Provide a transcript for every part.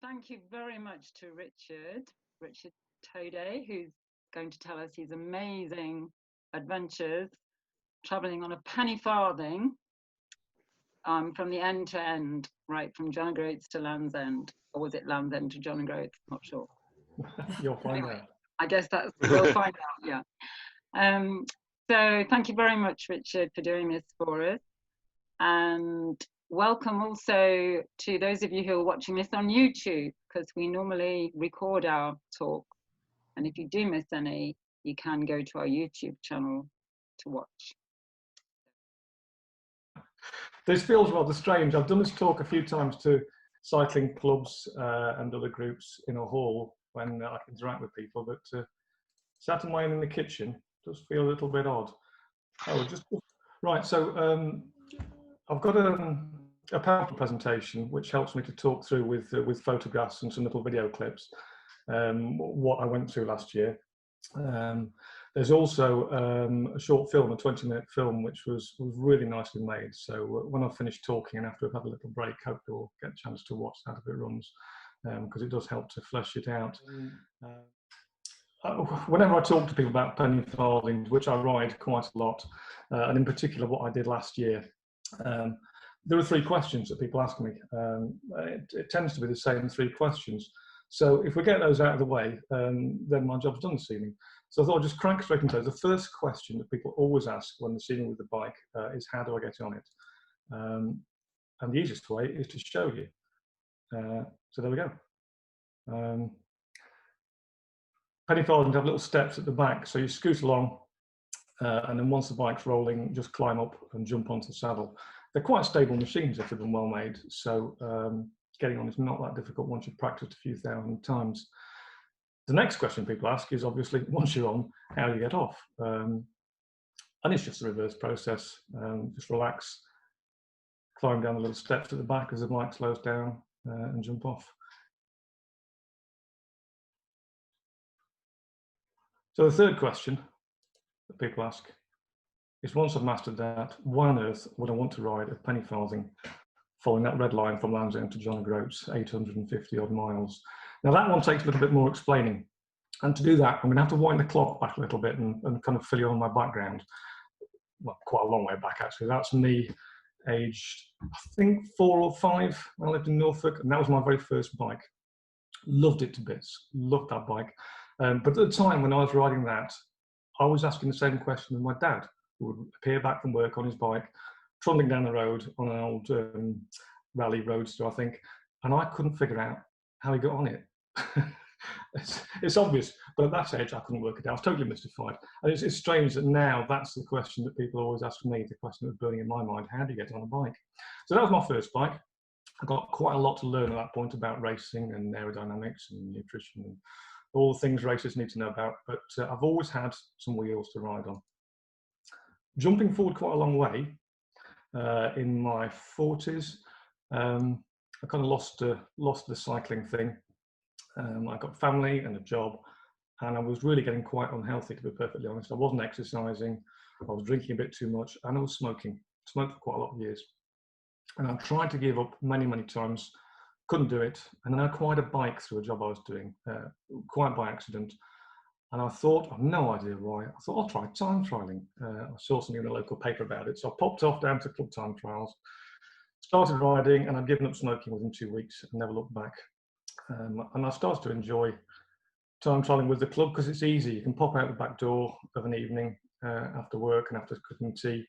Thank you very much to Richard Thoday, who's going to tell us his amazing adventures travelling on a penny farthing from the end to end, right from John O'Groats to Land's End. Or was it Land's End to John O'Groats? Not sure. You'll find out. I guess we'll find out, yeah. So thank you very much, Richard, for doing this for us. And welcome also to those of you who are watching this on YouTube, because we normally record our talk. And if you do miss any, you can go to our YouTube channel to watch. This feels rather strange. I've done this talk a few times to cycling clubs and other groups in a hall when I interact with people, but sat on my own in the kitchen does feel a little bit odd. Oh, right. So I've got a PowerPoint presentation which helps me to talk through with photographs and some little video clips what I went through last year. There's also a short film, a 20-minute film, which was really nicely made. So when I've finished talking and after I've had a little break, hope you'll get a chance to watch that if it runs, because it does help to flesh it out. Whenever I talk to people about penny farthings, which I ride quite a lot, and in particular what I did last year, there are three questions that people ask me. It tends to be the same three questions. So if we get those out of the way, then my job's done this evening. So I thought I'd just crank straight into it. The first question that people always ask when they're seeing me with the bike is, how do I get on it? And the easiest way is to show you. So there we go. Penny farthings have little steps at the back, so you scoot along, and then once the bike's rolling, just climb up and jump onto the saddle. They're quite stable machines if they've been well made, so getting on is not that difficult once you've practiced a few thousand times. The next question people ask is obviously, once you're on, how do you get off? And it's just a reverse process. Just relax, climb down the little steps at the back as the bike slows down, and jump off. So the third question that people ask is, once I've mastered that, why on earth would I want to ride a penny farthing following that red line from Land's End to John O'Groats, 850 odd miles? Now that one takes a little bit more explaining. And to do that, I'm going to have to wind the clock back a little bit and kind of fill you on my background. Well, quite a long way back actually. That's me aged, I think 4 or 5. I lived in Norfolk, and that was my very first bike. Loved it to bits, loved that bike. But at the time when I was riding that, I was asking the same question as my dad, who would appear back from work on his bike, trundling down the road on an old rally roadster, I think, and I couldn't figure out how he got on it. It's obvious, but at that age I couldn't work it out. I was totally mystified. And it's strange that now that's the question that people always ask me, the question that was burning in my mind: how do you get on a bike? So that was my first bike. I got quite a lot to learn at that point about racing and aerodynamics and nutrition and all the things racers need to know about, but I've always had some wheels to ride on. Jumping forward quite a long way, in my 40s, I kind of lost the cycling thing. I got family and a job, and I was really getting quite unhealthy, to be perfectly honest. I wasn't exercising, I was drinking a bit too much, and I was smoking. Smoked for quite a lot of years. And I tried to give up many, many times, couldn't do it. And then I acquired a bike through a job I was doing, quite by accident. And I thought, I've no idea why, I thought I'll try time trialing. I saw something in the local paper about it. So I popped off down to club time trials, started riding, and I'd given up smoking within 2 weeks and never looked back. And I started to enjoy time trialing with the club because it's easy. You can pop out the back door of an evening after work and after cooking tea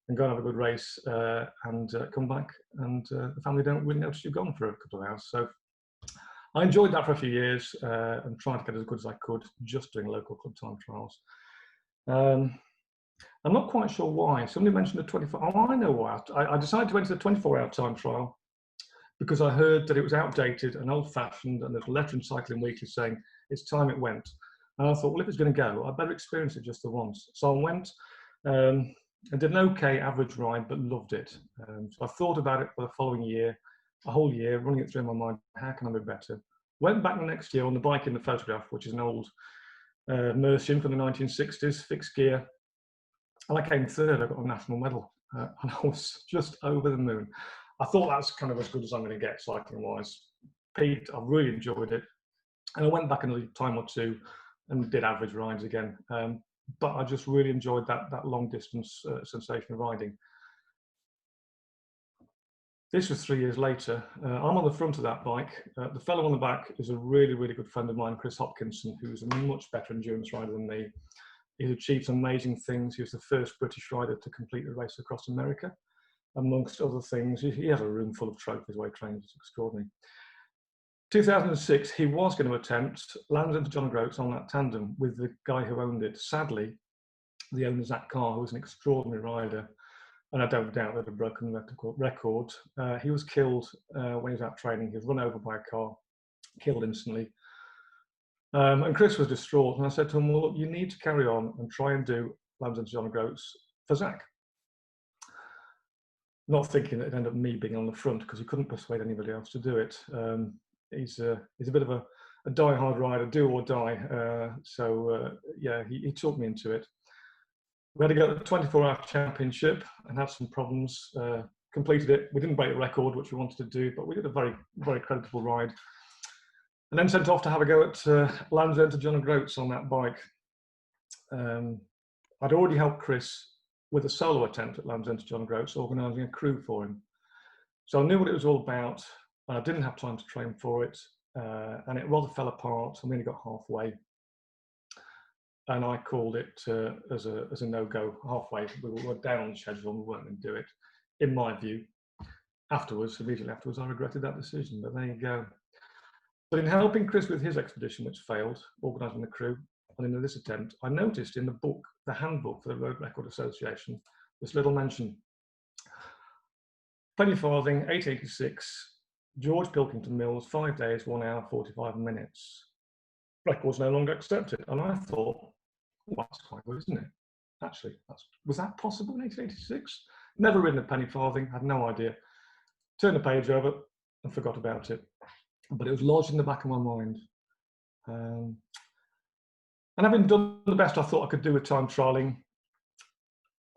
and go and have a good race and come back, and the family don't really notice you've gone for a couple of hours. So I enjoyed that for a few years and tried to get as good as I could, just doing local club time trials. I'm not quite sure why. Somebody mentioned the 24. Oh, I know why. I decided to enter the 24-hour time trial because I heard that it was outdated and old-fashioned, and there's a letter in Cycling Weekly saying it's time it went. And I thought, well, if it's going to go, I better experience it just the once. So I went. I did an okay average ride, but loved it. So I thought about it for the following year, a whole year, running it through my mind, how can I be better? Went back the next year on the bike in the photograph, which is an old Mercian from the 1960s, fixed gear. And I came third. I got a national medal, and I was just over the moon. I thought that's kind of as good as I'm going to get cycling-wise. peaked. I really enjoyed it. And I went back another time or two and did average rides again. But I just really enjoyed that long distance sensation of riding. This was 3 years later. I'm on the front of that bike. The fellow on the back is a really, really good friend of mine, Chris Hopkinson, who's a much better endurance rider than me. He's achieved some amazing things. He was the first British rider to complete the race across America, amongst other things. He has a room full of trophies where he trains. It's extraordinary. 2006, he was going to attempt Land's End to John O'Groats on that tandem with the guy who owned it. Sadly, the owner, Zach Carr, who was an extraordinary rider, and I don't doubt that a broken record. He was killed when he was out training. He was run over by a car, killed instantly. And Chris was distraught. And I said to him, well, look, you need to carry on and try and do Land's End to John O'Groats for Zach. Not thinking that it'd end up me being on the front, because he couldn't persuade anybody else to do it. He's a bit of a die-hard rider, do or die. Yeah, he talked me into it. We had to go to the 24-hour championship and had some problems. Completed it. We didn't break the record, which we wanted to do, but we did a very, very creditable ride. And then sent off to have a go at Land's End to John O'Groats on that bike. I'd already helped Chris with a solo attempt at Land's End to John O'Groats, organising a crew for him. So I knew what it was all about, and I didn't have time to train for it, and it rather fell apart. I only got halfway. And I called it as a no-go halfway. We were down on the schedule and we weren't going to do it. In my view, immediately afterwards, I regretted that decision, but there you go. But in helping Chris with his expedition, which failed, organising the crew, and in this attempt, I noticed in the book, the handbook for the Road Record Association, this little mention. Penny Farthing, 886, George Pilkington Mills, 5 days, 1 hour, 45 minutes. Records no longer accepted. And I thought, well, that's quite good, isn't it? Actually, was that possible in 1886? Never ridden a penny farthing, had no idea. Turned the page over and forgot about it. But it was lodged in the back of my mind. And having done the best I thought I could do with time trialling,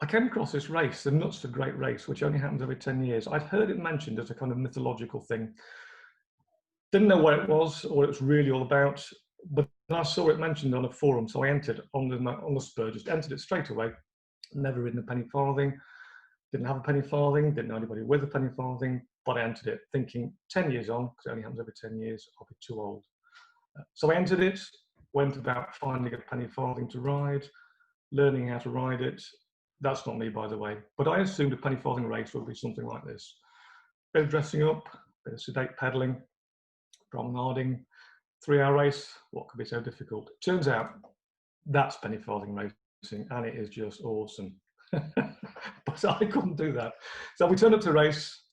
I came across this race, the Knutsford Great Race, which only happens every 10 years. I'd heard it mentioned as a kind of mythological thing. Didn't know what it was or what it was really all about, but I saw it mentioned on a forum, so I entered on the spur, just entered it straight away. Never ridden a penny farthing, didn't have a penny farthing, didn't know anybody with a penny farthing, but I entered it thinking 10 years on, because it only happens every 10 years, I'll be too old. So I entered it, went about finding a penny farthing to ride, learning how to ride it. That's not me, by the way, but I assumed a penny farthing race would be something like this. Bit of dressing up, bit of sedate pedalling, promenading, 3-hour race, what could be so difficult? Turns out that's penny farthing racing, and it is just awesome. But I couldn't do that. So we turned up to race,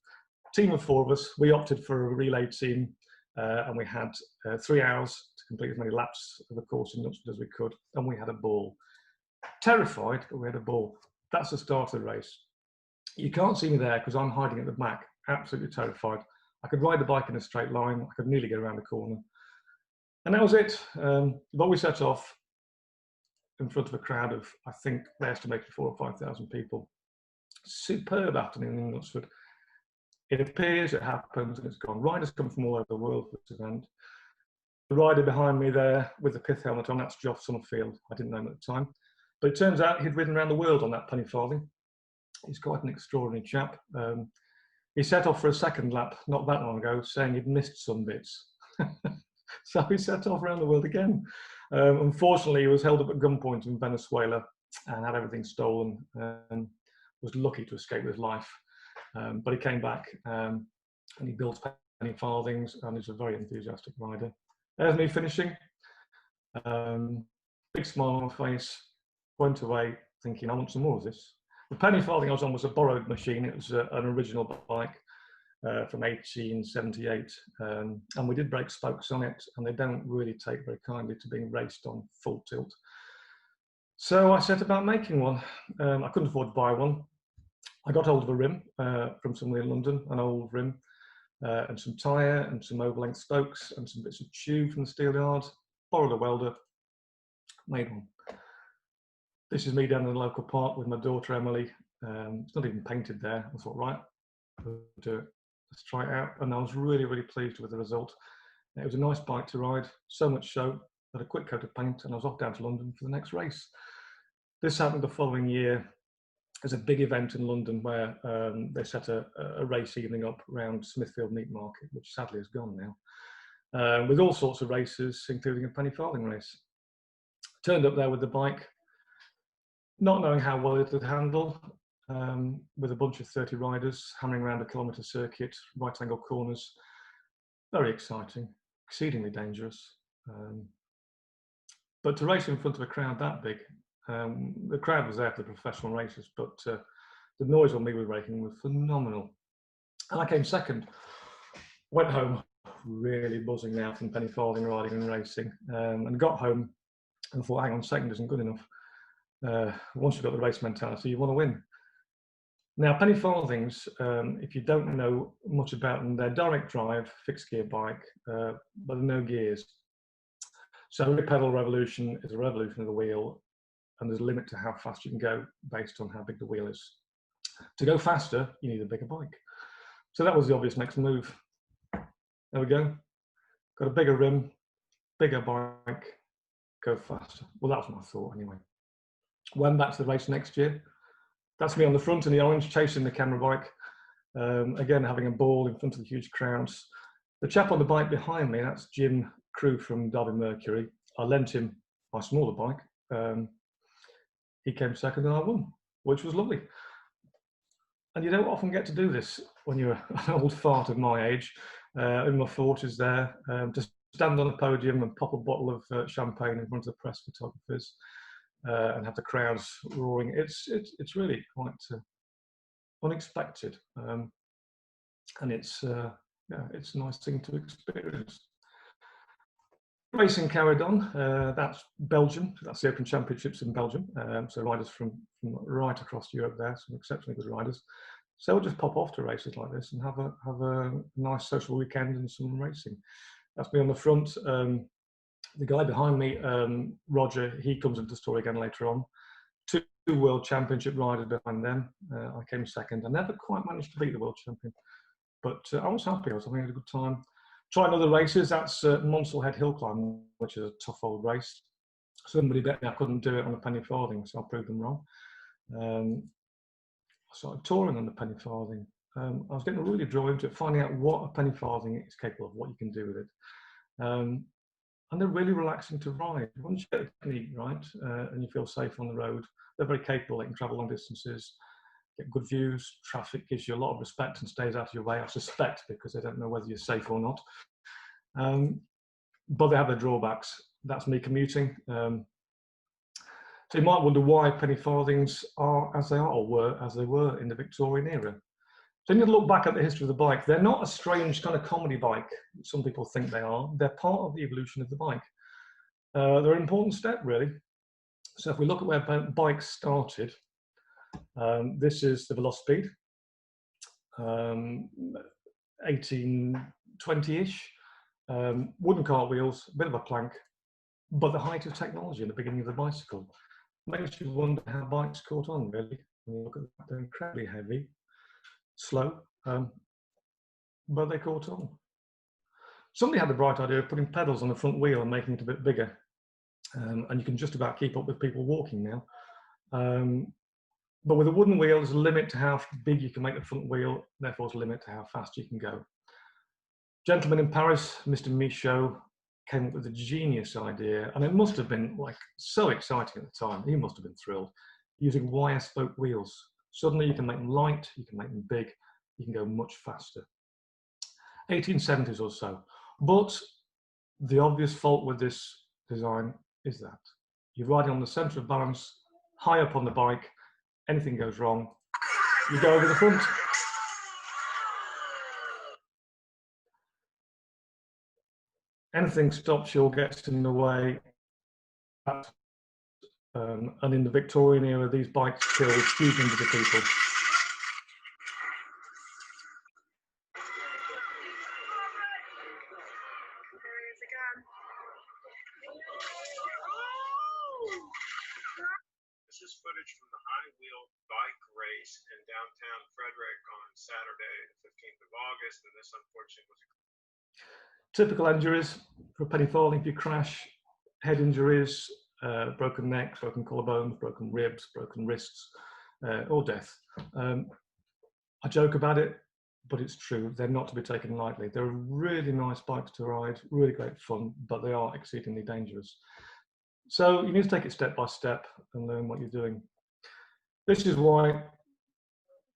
team of 4 of us. We opted for a relay team, and we had 3 hours to complete as many laps of the course in Knutsford as we could, and we had a ball. Terrified, but we had a ball. That's the start of the race. You can't see me there because I'm hiding at the back, absolutely terrified. I could ride the bike in a straight line. I could nearly get around the corner. And that was it. But we set off in front of a crowd of, I think they estimated 4,000 or 5,000 people. Superb afternoon in Knutsford. It appears, it happens, and it's gone. Riders come from all over the world for this event. The rider behind me there with the pith helmet on, that's Geoff Summerfield. I didn't know him at the time. But it turns out he'd ridden around the world on that penny farthing. He's quite an extraordinary chap. He set off for a second lap not that long ago, saying he'd missed some bits. So he set off around the world again. Unfortunately, he was held up at gunpoint in Venezuela and had everything stolen, and was lucky to escape with his life. But he came back and he built penny farthings, and he's a very enthusiastic rider. There's me finishing. Big smile on my face, went away thinking, I want some more of this. The penny farthing I was on was a borrowed machine. It was an original bike from 1878, and we did break spokes on it, and they don't really take very kindly to being raced on full tilt. So I set about making one. I couldn't afford to buy one. I got hold of a rim from somewhere in London, an old rim, and some tyre and some over-length spokes and some bits of tube from the steel yard. Borrowed a welder, made one. This is me down in the local park with my daughter Emily. It's not even painted there. I thought, right, we'll do it. let's try it out. And I was really, really pleased with the result. It was a nice bike to ride, so much so that a quick coat of paint and I was off down to London for the next race. This happened the following year. There's a big event in London where they set a race evening up around Smithfield Meat Market, which sadly is gone now, with all sorts of races, including a penny farthing race. Turned up there with the bike, not knowing how well it would handle, with a bunch of 30 riders hammering around a kilometre circuit, right angle corners. Very exciting, exceedingly dangerous. But to race in front of a crowd that big, the crowd was there for the professional races, but the noise when we were racing was phenomenal. And I came second. Went home really buzzing now from penny farthing riding and racing, and got home and thought, hang on, second isn't good enough. Once you've got the race mentality, you want to win. Now, penny farthings, if you don't know much about them, they're direct drive, fixed gear bike, but no gears. So every pedal revolution is a revolution of the wheel, and there's a limit to how fast you can go based on how big the wheel is. To go faster, you need a bigger bike. So that was the obvious next move. There we go. Got a bigger rim, bigger bike, go faster. Well, that was my thought anyway. Went back to the race next year. That's me on the front in the orange, chasing the camera bike. Again, having a ball in front of the huge crowds. The chap on the bike behind me, that's Jim Crew from Derby Mercury. I lent him my smaller bike. He came second and I won, which was lovely. And you don't often get to do this when you're an old fart of my age, in my 40s there, to stand on a podium and pop a bottle of champagne in front of the press photographers and have the crowds roaring. It's really quite unexpected, and it's a nice thing to experience. Racing carried on. That's Belgium. That's the Open Championships in Belgium. So riders from right across Europe there, some exceptionally good riders. So we'll just pop off to races like this and have a nice social weekend and some racing. That's me on the front. The guy behind me, Roger, he comes into the story again later on. Two World Championship riders behind them. I came second. I never quite managed to beat the World Champion, but I was happy. I was having a good time. Trying other races, that's Monsell Head Hill Climb, which is a tough old race. Somebody bet me I couldn't do it on a penny farthing, so I proved them wrong. I started touring on the penny farthing. I was getting really drawn into it, finding out what a penny farthing is capable of, what you can do with it. And they're really relaxing to ride. Once you get the technique right and you feel safe on the road, they're very capable. They can travel long distances, get good views. Traffic gives you a lot of respect and stays out of your way, I suspect, because they don't know whether you're safe or not. But they have their drawbacks. That's me commuting. So you might wonder why penny farthings are as they are, or were as they were in the Victorian era. So you need to look back at the history of the bike. They're not a strange kind of comedy bike. Some people think they are. They're part of the evolution of the bike. They're an important step, really. So if we look at where bikes started, this is the Velocipede, 1820-ish. Wooden cartwheels, a bit of a plank, but the height of technology in the beginning of the bicycle makes you wonder how bikes caught on, really. When you look at that, they're incredibly heavy, slow, but they caught on. Somebody had the bright idea of putting pedals on the front wheel and making it a bit bigger, and you can just about keep up with people walking now. But with a wooden wheel, there's a limit to how big you can make the front wheel, therefore there's a limit to how fast you can go. Gentleman in Paris, Mr. Michaud, came up with a genius idea, and it must have been like so exciting at the time. He must have been thrilled, using wire spoke wheels. Suddenly you can make them light, you can make them big, you can go much faster. 1870s or so. But the obvious fault with this design is that you're riding on the centre of balance, high up on the bike, anything goes wrong, you go over the front. Anything stops you or gets in the way. And in the Victorian era, these bikes killed huge numbers of people. This is for footage from the high wheel bike race in downtown Frederick on Saturday, the 15th of August, and this unfortunately was typical injuries for a penny farthing. If you crash, head injuries, broken neck, broken collarbones, broken ribs, broken wrists, or death. I joke about it, but it's true. They're not to be taken lightly. They're really nice bikes to ride, really great fun, but they are exceedingly dangerous. So you need to take it step by step and learn what you're doing. This is why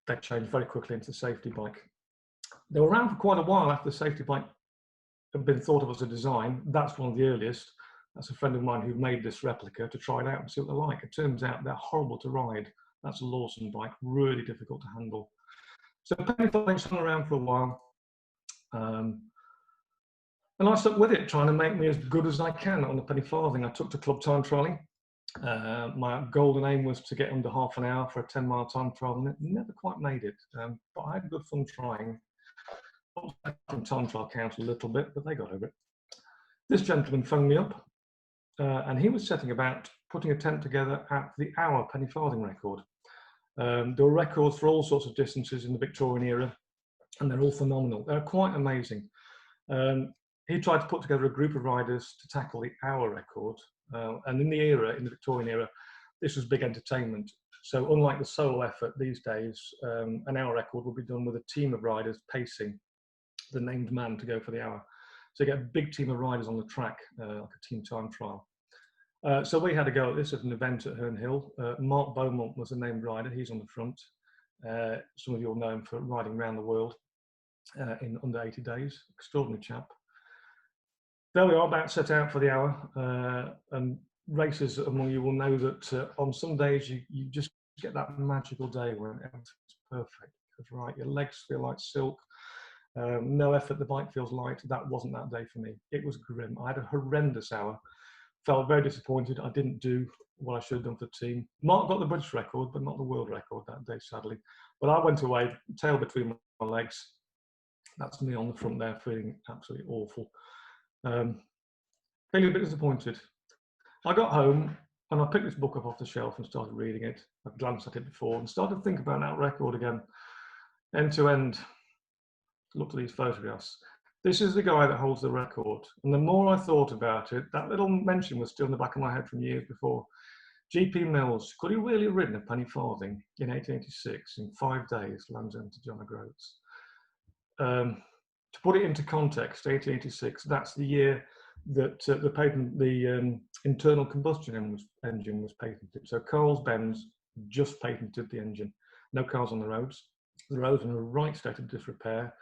they changed very quickly into the safety bike. They were around for quite a while after the safety bike had been thought of as a design. That's one of the earliest. That's a friend of mine who made this replica to try it out and see what they're like. It turns out they're horrible to ride. That's a Lawson bike, really difficult to handle. So penny farthing's hung around for a while. And I stuck with it, trying to make me as good as I can on the penny farthing. I took to club time trialing. My golden aim was to get under half an hour for a 10-mile time trial, and it never quite made it. But I had good fun trying. From time trial count a little bit, but they got over it. This gentleman phoned me up, and he was setting about putting a tent together at the hour penny farthing record. There were records for all sorts of distances in the Victorian era, and they're all phenomenal. They're quite amazing. He tried to put together a group of riders to tackle the hour record, and in the Victorian era, this was big entertainment. So unlike the solo effort these days, an hour record will be done with a team of riders pacing the named man to go for the hour. So you get a big team of riders on the track, like a team time trial. So we had a go at this at an event at Herne Hill. Mark Beaumont was the named rider. He's on the front. Some of you will know him for riding around the world in under 80 days. Extraordinary chap. There we are, about set out for the hour. And racers among you will know that on some days you just get that magical day when everything's perfect. Because, right, your legs feel like silk. No effort, the bike feels light. That wasn't that day for me. It was grim. I had a horrendous hour. Felt very disappointed. I didn't do what I should have done for the team. Mark got the British record, but not the world record that day, sadly. But I went away, tail between my legs. That's me on the front there, feeling absolutely awful. Feeling a bit disappointed. I got home and I picked this book up off the shelf and started reading it. I've glanced at it before and started to think about that record again, end to end. Looked at these photographs. This is the guy that holds the record. And the more I thought about it, that little mention was still in the back of my head from years before. G.P. Mills, could he really have ridden a penny farthing in 1886 in 5 days, Land's End to John O'Groats? To put it into context, 1886, that's the year that the internal combustion engine was patented. So Coles-Benz just patented the engine. No cars on the roads. The roads were in a right state of disrepair.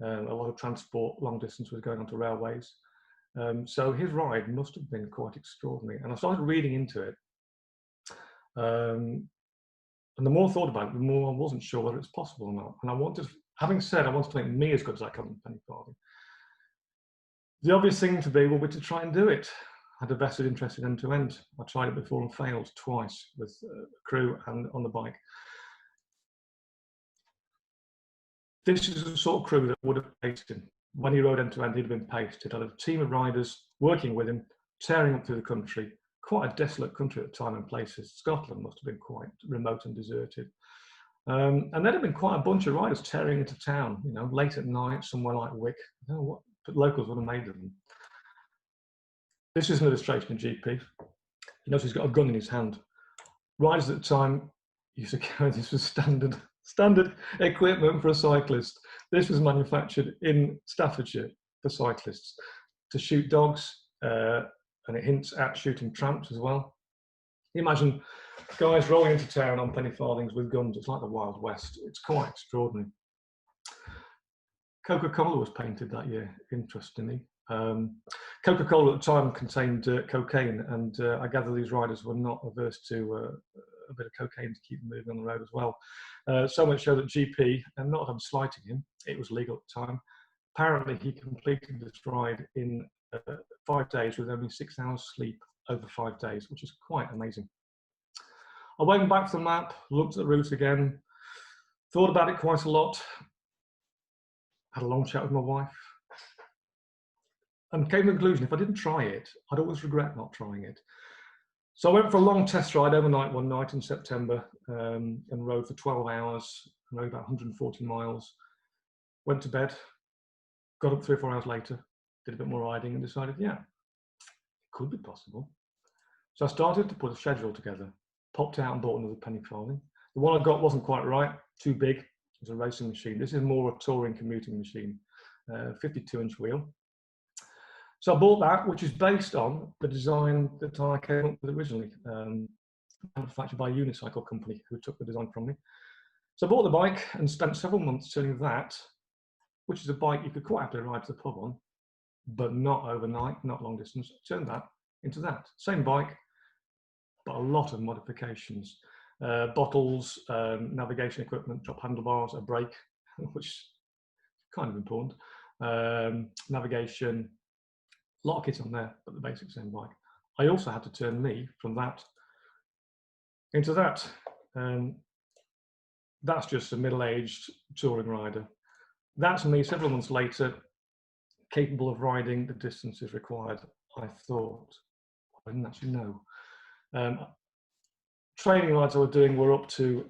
A lot of transport, long distance, was going onto railways. So his ride must have been quite extraordinary. And I started reading into it. And the more I thought about it, the more I wasn't sure whether it's possible or not. And I wanted, having said I wanted to make me as good as I can in penny farthing, the obvious thing to be will be to try and do it. I had a vested interest in end to end. I tried it before and failed twice with crew and on the bike. This is the sort of crew that would have paced him. When he rode end to end, he'd have been paced. He'd had a team of riders working with him, tearing up through the country. Quite a desolate country at the time and places. Scotland must have been quite remote and deserted. And there'd have been quite a bunch of riders tearing into town, you know, late at night, somewhere like Wick. I don't know what locals would have made of them. This is an illustration of GP. You notice he's got a gun in his hand. Riders at the time used to carry this was standard equipment for a cyclist. This was manufactured in Staffordshire for cyclists to shoot dogs, and it hints at shooting tramps as well. You imagine guys rolling into town on penny farthings with guns. It's like the Wild West. It's quite extraordinary. Coca-Cola was painted that year, interestingly. Coca-Cola at the time contained cocaine, and I gather these riders were not averse to a bit of cocaine to keep them moving on the road as well. So much so that GP, and not that I'm slighting him, it was legal at the time, apparently he completed this ride in 5 days with only 6 hours sleep over 5 days, which is quite amazing. I went back to the map, looked at the route again, thought about it quite a lot, had a long chat with my wife, and came to the conclusion if I didn't try it, I'd always regret not trying it. So I went for a long test ride overnight one night in September, and rode for 12 hours, rode about 140 miles, went to bed, got up 3 or 4 hours later, did a bit more riding and decided, yeah, it could be possible. So I started to put a schedule together, popped out and bought another penny farthing. The one I got wasn't quite right, too big. It was a racing machine. This is more a touring commuting machine, 52-inch wheel. So I bought that, which is based on the design that I came up with originally, manufactured by a unicycle company who took the design from me. So I bought the bike and spent several months turning that, which is a bike you could quite happily ride to the pub on, but not overnight, not long distance, turned that into that. Same bike, but a lot of modifications. Bottles, navigation equipment, drop handlebars, a brake, which is kind of important. Navigation, a lot of kit on there, but the basic same bike. I also had to turn me from that into that. That's just a middle-aged touring rider. That's me several months later, capable of riding the distances required, I thought. I didn't actually know. Training rides I was doing were up to,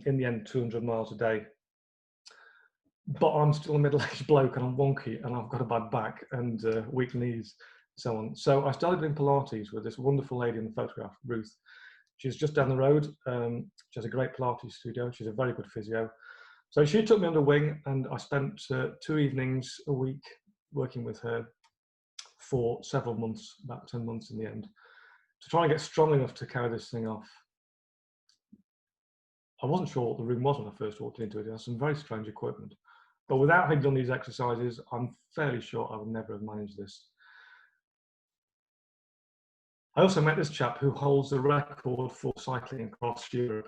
in the end, 200 miles a day. But I'm still a middle-aged bloke and I'm wonky and I've got a bad back and weak knees, so on. So I started doing Pilates with this wonderful lady in the photograph, Ruth. She's just down the road. She has a great Pilates studio. She's a very good physio. So she took me under wing and I spent 2 evenings a week working with her for several months, about 10 months in the end, to try and get strong enough to carry this thing off. I wasn't sure what the room was when I first walked into it. It had some very strange equipment. But without having done these exercises, I'm fairly sure I would never have managed this. I also met this chap who holds the record for cycling across Europe,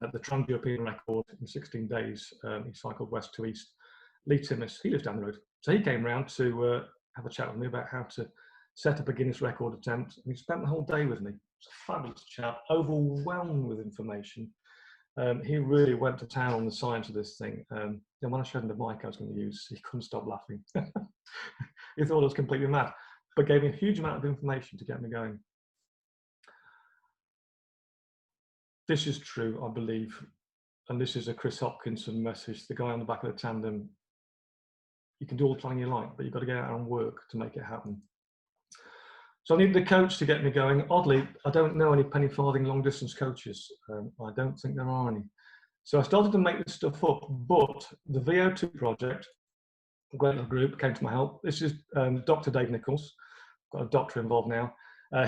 at the Trans-European record in 16 days. He cycled west to east. Lee Timmis, he lives down the road. So he came round to have a chat with me about how to set up a Guinness record attempt. And he spent the whole day with me. He's a fabulous chap, overwhelmed with information. He really went to town on the science of this thing. And when I showed him the mic I was going to use, he couldn't stop laughing. He thought I was completely mad, but gave me a huge amount of information to get me going. This is true, I believe, and this is a Chris Hopkinson message, the guy on the back of the tandem. You can do all the planning you like, but you've got to get out and work to make it happen. So I needed a coach to get me going. Oddly, I don't know any penny farthing long distance coaches. I don't think there are any. So I started to make this stuff up, but the VO2 project, a great little group, came to my help. This is Dr. Dave Nichols, got a doctor involved now.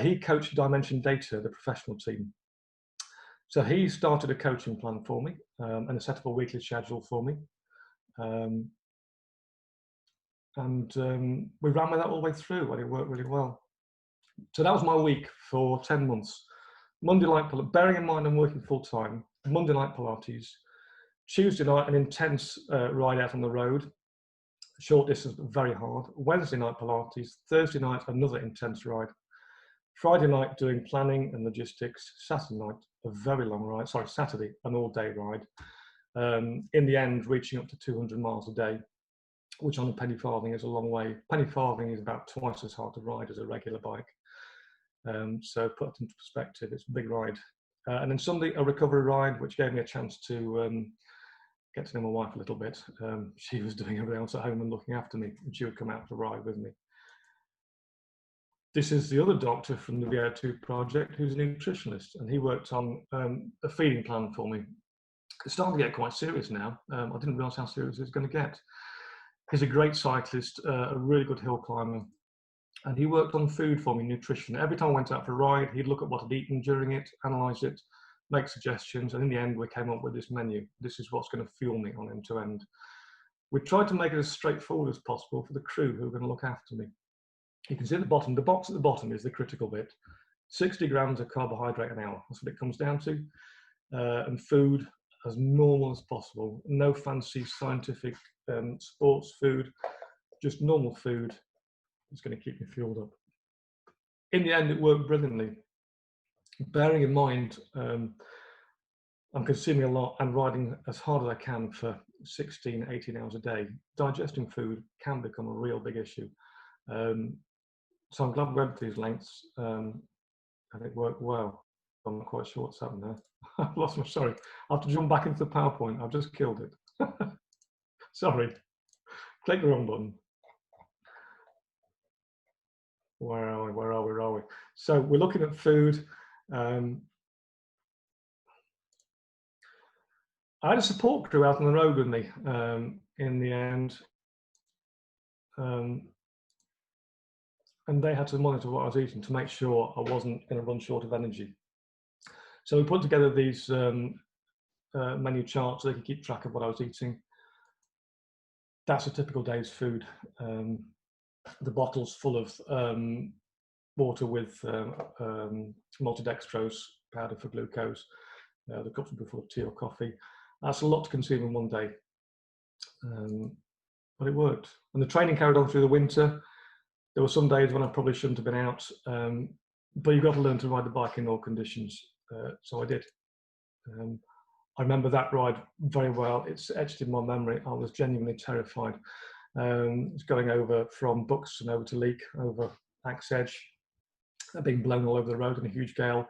He coached Dimension Data, the professional team. So he started a coaching plan for me and set up a weekly schedule for me. We ran with that all the way through and it worked really well. So that was my week for 10 months. Monday night, bearing in mind I'm working full time, Monday night Pilates, Tuesday night an intense ride out on the road, short distance but very hard, Wednesday night Pilates, Thursday night another intense ride, Friday night doing planning and logistics, Saturday night a very long ride, Saturday an all day ride, in the end reaching up to 200 miles a day, which on a penny farthing is a long way. Penny farthing is about twice as hard to ride as a regular bike. So put it into perspective, it's a big ride. And then Sunday, a recovery ride, which gave me a chance to get to know my wife a little bit. She was doing everything else at home and looking after me, and she would come out to ride with me. This is the other doctor from the VO2 project, who's a nutritionist, and he worked on a feeding plan for me. It's starting to get quite serious now. I didn't realise how serious it's going to get. He's a great cyclist, a really good hill climber. And he worked on food for me, nutrition. Every time I went out for a ride, he'd look at what I'd eaten during it, analyse it, make suggestions, and in the end, we came up with this menu. This is what's going to fuel me on end to end. We tried to make it as straightforward as possible for the crew who are going to look after me. You can see at the bottom, the box at the bottom is the critical bit. 60 grams of carbohydrate an hour, that's what it comes down to. And food as normal as possible. No fancy scientific sports food, just normal food. It's going to keep me fueled up. In the end, it worked brilliantly. Bearing in mind, I'm consuming a lot and riding as hard as I can for 16, 18 hours a day. Digesting food can become a real big issue. So I'm glad we went to these lengths. and it worked well. I'm not quite sure what's happened there. I've lost my, sorry. I have to jump back into the PowerPoint. I've just killed it. Sorry. Click the wrong button. Where are we? Where are we? Where are we? So we're looking at food. I had a support crew out on the road with me in the end, and they had to monitor what I was eating to make sure I wasn't going to run short of energy. So we put together these menu charts so they could keep track of what I was eating. That's a typical day's food. The bottles full of water with maltodextrose powder for glucose. The cups would be full of tea or coffee. That's a lot to consume in one day, but it worked. And the training carried on through the winter. There were some days when I probably shouldn't have been out, but you've got to learn to ride the bike in all conditions. So I did. I remember that ride very well. It's etched in my memory. I was genuinely terrified. It's going over from Buxton over to Leek, over Axe Edge, being blown all over the road in a huge gale.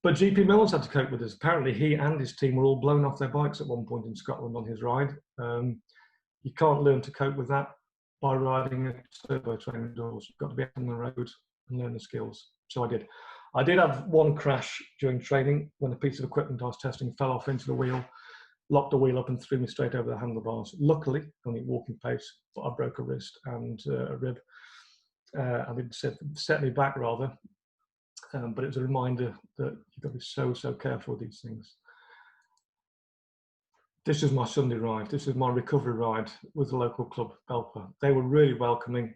But GP Mills had to cope with this. Apparently he and his team were all blown off their bikes at one point in Scotland on his ride. You can't learn to cope with that by riding a turbo train indoors. You've got to be out on the road and learn the skills. So I did. I did have one crash during training when a piece of equipment I was testing fell off into the wheel, locked the wheel up and threw me straight over the handlebars. Luckily, only at walking pace, but I broke a wrist and a rib. And it set me back rather. But it was a reminder that you've got to be so, so careful with these things. This is my Sunday ride. This is my recovery ride with the local club, Belper. They were really welcoming.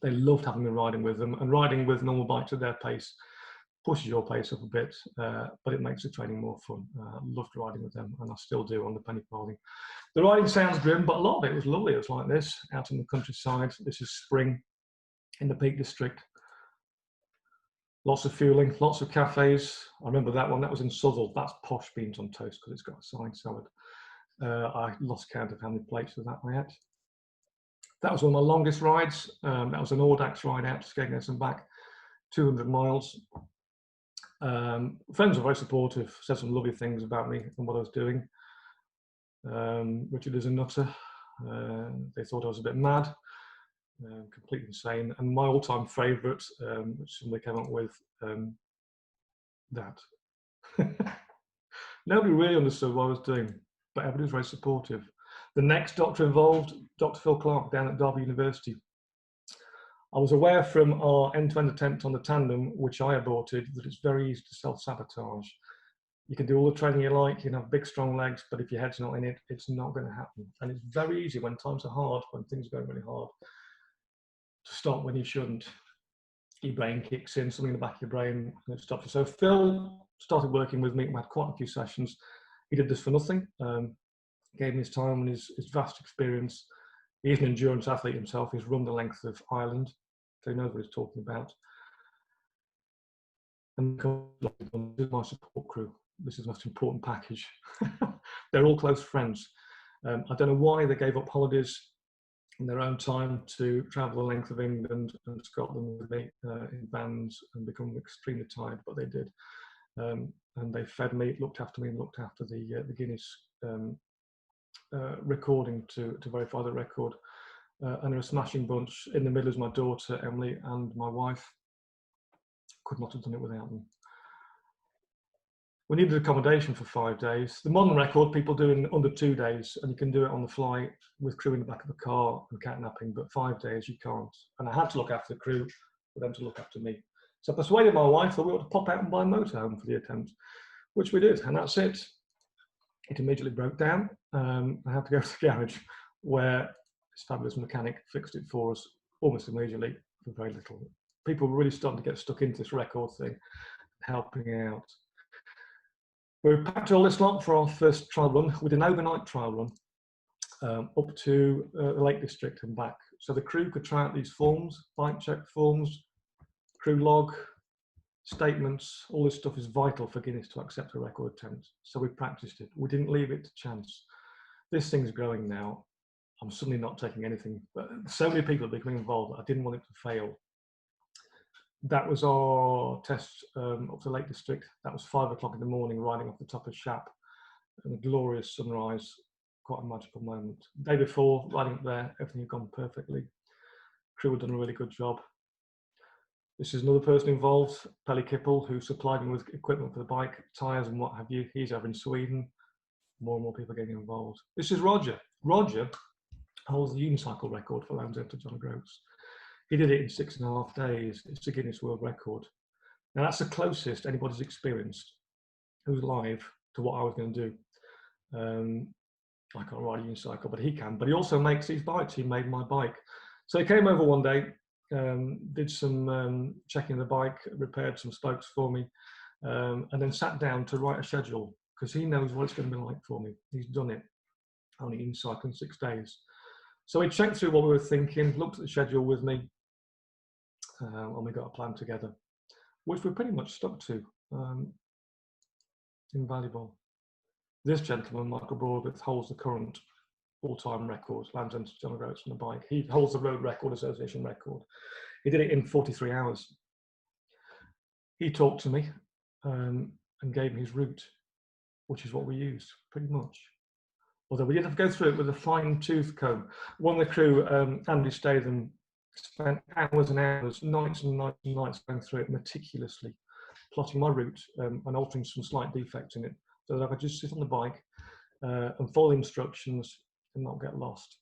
They loved having me riding with them, and riding with normal bikes at their pace pushes your pace up a bit, but it makes the training more fun. I loved riding with them, and I still do on the penny farthing. The riding sounds grim, but a lot of it was lovely. It was like this, out in the countryside. This is spring in the Peak District. Lots of fueling, lots of cafes. I remember that one, that was in Southall. That's posh beans on toast because it's got a side salad. I lost count of how many plates of that I had. That was one of my longest rides. That was an Audax ride out to Skegness and back, 200 miles. Friends were very supportive, said some lovely things about me and what I was doing. Richard is a nutter. They thought I was a bit mad. Completely insane. And my all-time favourite, which somebody came up with, that. Nobody really understood what I was doing, but everybody was very supportive. The next doctor involved, Dr. Phil Clark down at Derby University. I was aware from our end-to-end attempt on the tandem, which I aborted, that it's very easy to self-sabotage. You can do all the training you like, you can have big, strong legs, but if your head's not in it, it's not going to happen. And it's very easy when times are hard, when things are going really hard, to stop when you shouldn't. Your brain kicks in, something in the back of your brain, and it stops you. So Phil started working with me. We had quite a few sessions. He did this for nothing. Gave me his time and his vast experience. He's an endurance athlete himself. He's run the length of Ireland, so he knows what he's talking about. And this is my support crew. This is the most important package. They're all close friends. I don't know why they gave up holidays in their own time to travel the length of England and Scotland with me in vans and become extremely tired, but they did. And they fed me, looked after me, and looked after the Guinness recording to verify the record. And they're a smashing bunch. In the middle is my daughter, Emily, and my wife. Could not have done it without them. We needed accommodation for 5 days. The modern record, people do in under 2 days, and you can do it on the fly with crew in the back of the car and catnapping, but 5 days you can't. And I had to look after the crew for them to look after me. So I persuaded my wife that we ought to pop out and buy a motorhome for the attempt, which we did, and that's it. It immediately broke down. I had to go to the garage where this fabulous mechanic fixed it for us almost immediately for very little. People were really starting to get stuck into this record thing, helping out. We packed all this lot for our first trial run. We did an overnight trial run up to the Lake District and back. So the crew could try out these forms, bike check forms, crew log, statements. All this stuff is vital for Guinness to accept a record attempt. So we practiced it. We didn't leave it to chance. This thing's growing now. I'm suddenly not taking anything. But so many people are becoming involved. I didn't want it to fail. That was our test up to Lake District. That was 5 o'clock in the morning, riding off the top of Shap, and a glorious sunrise, quite a magical moment. The day before, riding up there, everything had gone perfectly. Crew had done a really good job. This is another person involved, Pelle Kippel, who supplied me with equipment for the bike, tyres and what have you. He's over in Sweden. More and more people getting involved. This is Roger. Roger holds the unicycle record for Land's End to John O'Groats. He did it in 6.5 days. It's a Guinness World Record. Now that's the closest anybody's experienced who's live to what I was going to do. I can't ride a unicycle, but he can. But he also makes these bikes. He made my bike. So he came over one day, did some checking the bike, repaired some spokes for me, and then sat down to write a schedule because he knows what it's going to be like for me. He's done it. Only unicycle in 6 days. So he checked through what we were thinking, looked at the schedule with me, and we got a plan together, which we pretty much stuck to. Invaluable. This gentleman, Michael Broadbent, holds the current all-time record, Land's End to John O'Groats on the bike. He holds the Road Record Association record. He did it in 43 hours. He talked to me and gave me his route, which is what we used, pretty much. Although we did have to go through it with a fine-tooth comb. One of the crew, Andy Statham, spent hours and hours, nights and nights and nights going through it meticulously, plotting my route and altering some slight defects in it, so that I could just sit on the bike and follow instructions and not get lost.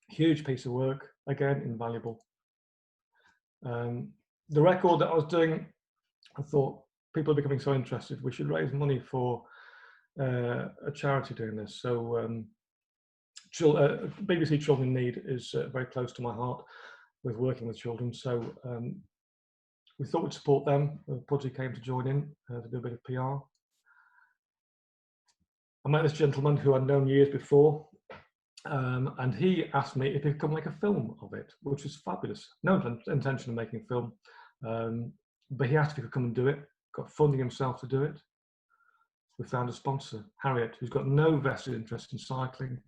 Huge piece of work, again, invaluable. The record that I was doing, I thought people are becoming so interested, we should raise money for a charity doing this. So BBC Children in Need is very close to my heart with working with children. So we thought we'd support them. Pudgy came to join in to do a bit of PR. I met this gentleman who I'd known years before, and he asked me if he could come make a film of it, which was fabulous. No intention of making a film, but he asked if he could come and do it. Got funding himself to do it. We found a sponsor, Harriet, who's got no vested interest in cycling,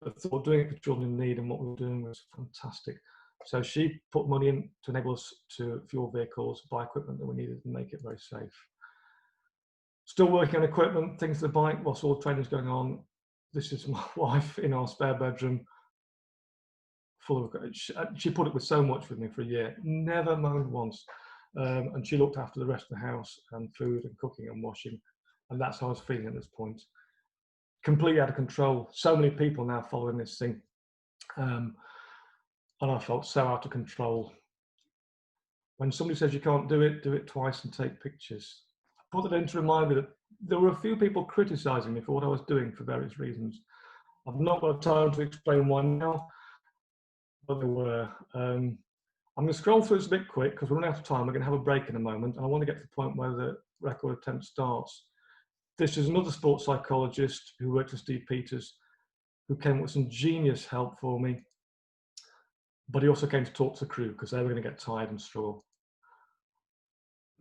but thought doing it for children in need and what we were doing was fantastic. So she put money in to enable us to fuel vehicles, buy equipment that we needed and make it very safe. Still working on equipment, things for the bike whilst all the training's going on. This is my wife in our spare bedroom, full of, she put up with so much with me for a year, never moaned once. And she looked after the rest of the house and food and cooking and washing. And that's how I was feeling at this point. Completely out of control. So many people now following this thing. And I felt so out of control. When somebody says you can't do it twice and take pictures. I put it in to remind me that there were a few people criticising me for what I was doing for various reasons. I've not got time to explain why now, but there were. I'm going to scroll through this a bit quick because we're running out of time. We're going to have a break in a moment, and I want to get to the point where the record attempt starts. This is another sports psychologist who worked with Steve Peters, who came with some genius help for me. But he also came to talk to the crew because they were going to get tired and struggle.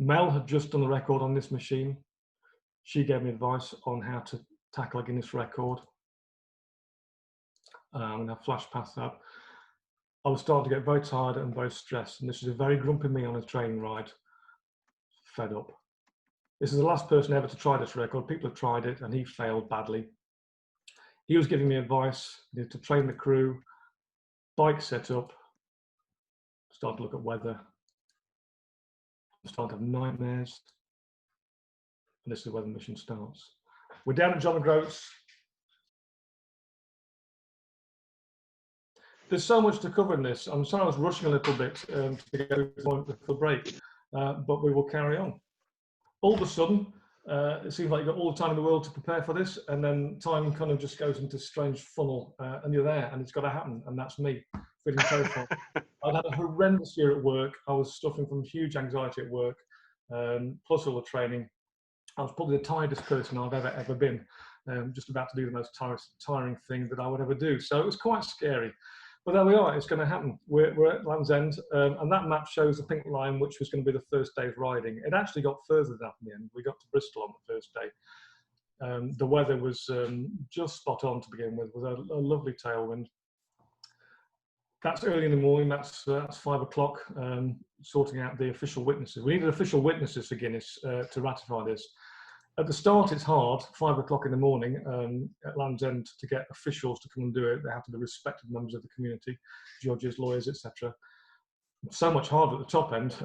Mel had just done the record on this machine. She gave me advice on how to tackle a Guinness record. And I flash past that. I was starting to get very tired and very stressed. And this is a very grumpy me on a training ride. Fed up. This is the last person ever to try this record. People have tried it and he failed badly. He was giving me advice to train the crew, bike setup, start to look at weather, start to have nightmares. And this is where the mission starts. We're down at John O'Groats. There's so much to cover in this. I'm sorry I was rushing a little bit to get to the break, but we will carry on. All of a sudden, it seems like you've got all the time in the world to prepare for this, and then time kind of just goes into a strange funnel, and you're there, and it's got to happen, and that's me, feeling terrified. I'd had a horrendous year at work. I was suffering from huge anxiety at work, plus all the training. I was probably the tiredest person I've ever been, just about to do the most tiring thing that I would ever do. So it was quite scary. But there we are, it's going to happen. We're at Land's End, and that map shows the pink line, which was going to be the first day of riding. It actually got further than that in the end. We got to Bristol on the first day. The weather was just spot on to begin with a lovely tailwind. that's early in the morning. That's 5 o'clock. Sorting out the official witnesses. We needed official witnesses for Guinness to ratify this. At the start, it's hard. 5 o'clock in the morning at Land's End to get officials to come and do it. They have to be respected members of the community, judges, lawyers, etc. So much harder at the top end,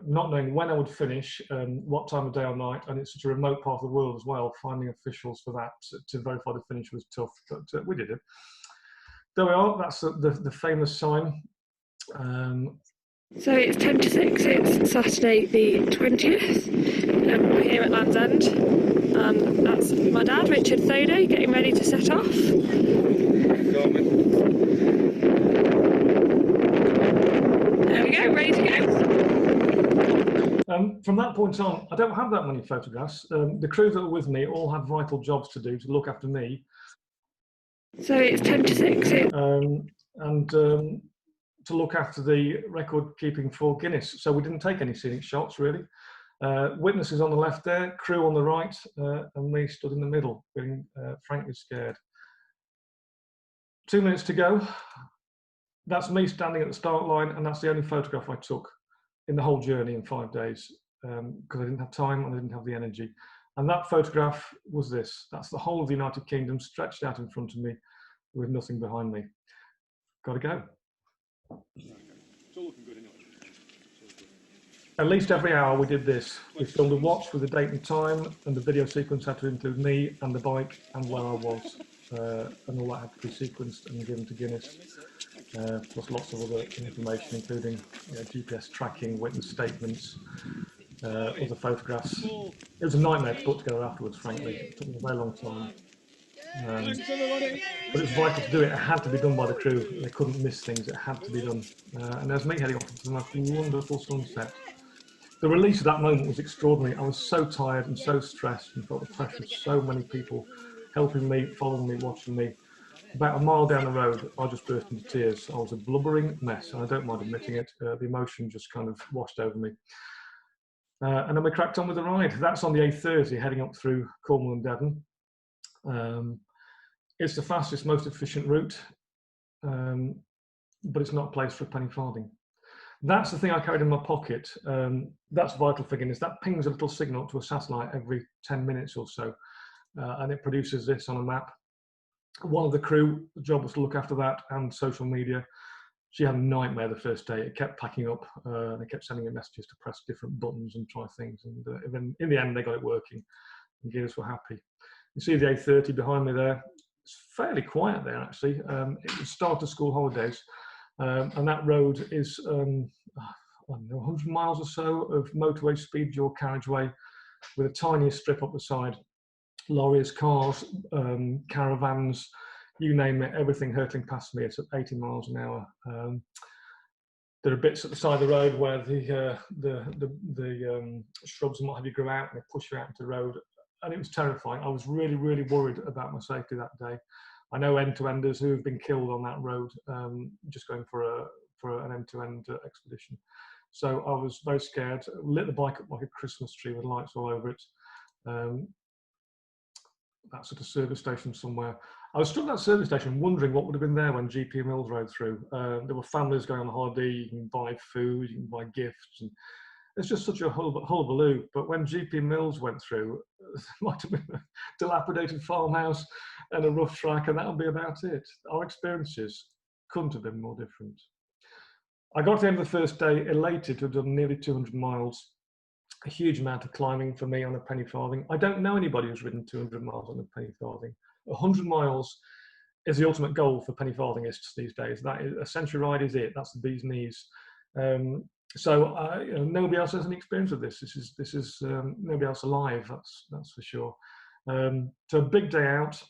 not knowing when I would finish, what time of day or night, and it's such a remote part of the world as well. Finding officials for that to verify the finish was tough, but we did it. There we are. That's the famous sign. So it's 10 to 6. It's Saturday the 20th. We're here at Land's End. That's my dad, Richard Thoday, getting ready to set off. There we go, ready to go. From that point on, I don't have that many photographs. The crew that were with me all had vital jobs to do to look after me. So it's 10 to 6. To look after the record keeping for Guinness. So we didn't take any scenic shots really. Witnesses on the left there, crew on the right, and me stood in the middle, feeling frankly scared. 2 minutes to go. That's me standing at the start line, and that's the only photograph I took in the whole journey in 5 days, because I didn't have time and I didn't have the energy. And that photograph was this. That's the whole of the United Kingdom stretched out in front of me with nothing behind me. Got to go. It's all looking good anyway. At least every hour we did this. We filmed a watch with the date and time, and the video sequence had to include me and the bike and where I was, and all that had to be sequenced and given to Guinness, plus lots of other information, including GPS tracking, witness statements, other photographs. It was a nightmare to put together afterwards, frankly. It took me a very long time. But it was vital to do it. It had to be done by the crew. They couldn't miss things. It had to be done. And there's me heading off to the most wonderful sunset. The release of that moment was extraordinary. I was so tired and so stressed and felt the pressure of so many people helping me, following me, watching me. About a mile down the road, I just burst into tears. I was a blubbering mess, and I don't mind admitting it. The emotion just kind of washed over me. And then we cracked on with the ride. That's on the A30, heading up through Cornwall and Devon. It's the fastest, most efficient route, but it's not a place for a penny farthing. That's the thing I carried in my pocket. That's vital for Guinness. That pings a little signal to a satellite every 10 minutes or so, and it produces this on a map. One of the crew, the job was to look after that and social media. She had a nightmare the first day. It kept packing up. They kept sending her messages to press different buttons and try things. And then in the end, they got it working, and Guinness were happy. You see the A30 behind me there. It's fairly quiet there, actually. It was start of school holidays, and that road is, I don't know, 100 miles or so of motorway speed dual carriageway with a tiny strip up the side. Lorries, cars, caravans, you name it, everything hurtling past me. It's at 80 miles an hour. There are bits at the side of the road where the shrubs and what have you grow out and they push you out into the road. And it was terrifying. I was really, really worried about my safety that day. I know end-to-enders who have been killed on that road, just going for an end-to-end expedition. So I was very scared. Lit the bike up like a Christmas tree with lights all over it. That's at a service station somewhere. I was struck at that service station wondering what would have been there when GP Mills rode through. There were families going on holiday. You can buy food, you can buy gifts, and it's just such a hullabaloo. But when GP Mills went through, it might have been a dilapidated farmhouse and a rough track, and that would be about it. Our experiences couldn't have been more different. I got to the end of the first day elated to have done nearly 200 miles. A huge amount of climbing for me on a penny farthing. I don't know anybody who's ridden 200 miles on a penny farthing. 100 miles is the ultimate goal for penny farthingists these days. That is, a century ride is it. That's the bee's knees. Nobody else has any experience of this. This is nobody else alive. That's for sure. So a big day out.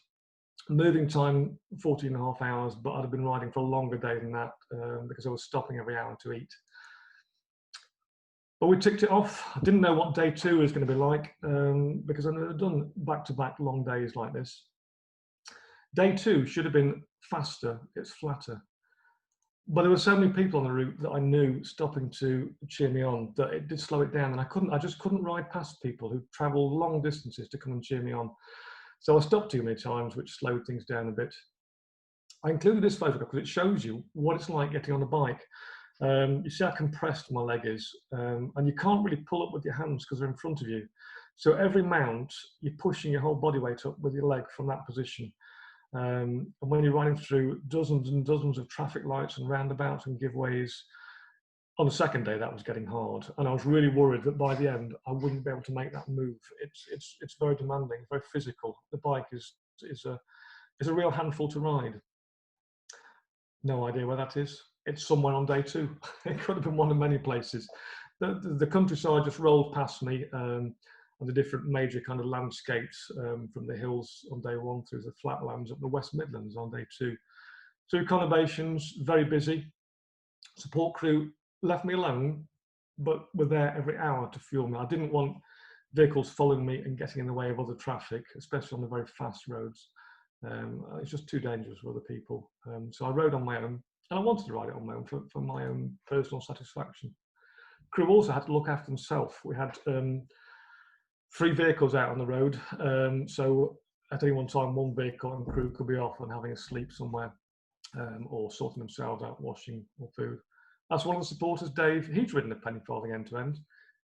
Moving time 14.5 hours, but I'd have been riding for a longer day than that because I was stopping every hour to eat. But we ticked it off. I didn't know what day 2 was going to be like because I've never done back-to-back long days like this. Day 2 should have been faster. It's flatter. But there were so many people on the route that I knew stopping to cheer me on that it did slow it down, and I just couldn't ride past people who travel long distances to come and cheer me on. So I stopped too many times, which slowed things down a bit. I included this photograph because it shows you what it's like getting on a bike. You see how compressed my leg is, and you can't really pull up with your hands because they're in front of you. So every mount, you're pushing your whole body weight up with your leg from that position. And when you're riding through dozens and dozens of traffic lights and roundabouts and giveaways, on the second day that was getting hard, and I was really worried that by the end I wouldn't be able to make that move. It's very demanding, very physical. The bike is a real handful to ride. No idea where that is. It's somewhere on day 2. It could have been one of many places. The countryside just rolled past me, and the different major kind of landscapes, from the hills on day 1 through the flatlands up the West Midlands on day 2. 2 conurbations, very busy. Support crew left me alone, but were there every hour to fuel me. I didn't want vehicles following me and getting in the way of other traffic, especially on the very fast roads. It's just too dangerous for other people. So I rode on my own, and I wanted to ride it on my own for my own personal satisfaction. Crew also had to look after themselves. We had 3 vehicles out on the road, so at any one time, 1 vehicle and crew could be off and having a sleep somewhere, or sorting themselves out, washing or food. That's one of the supporters, Dave. He'd ridden a penny farthing end to end.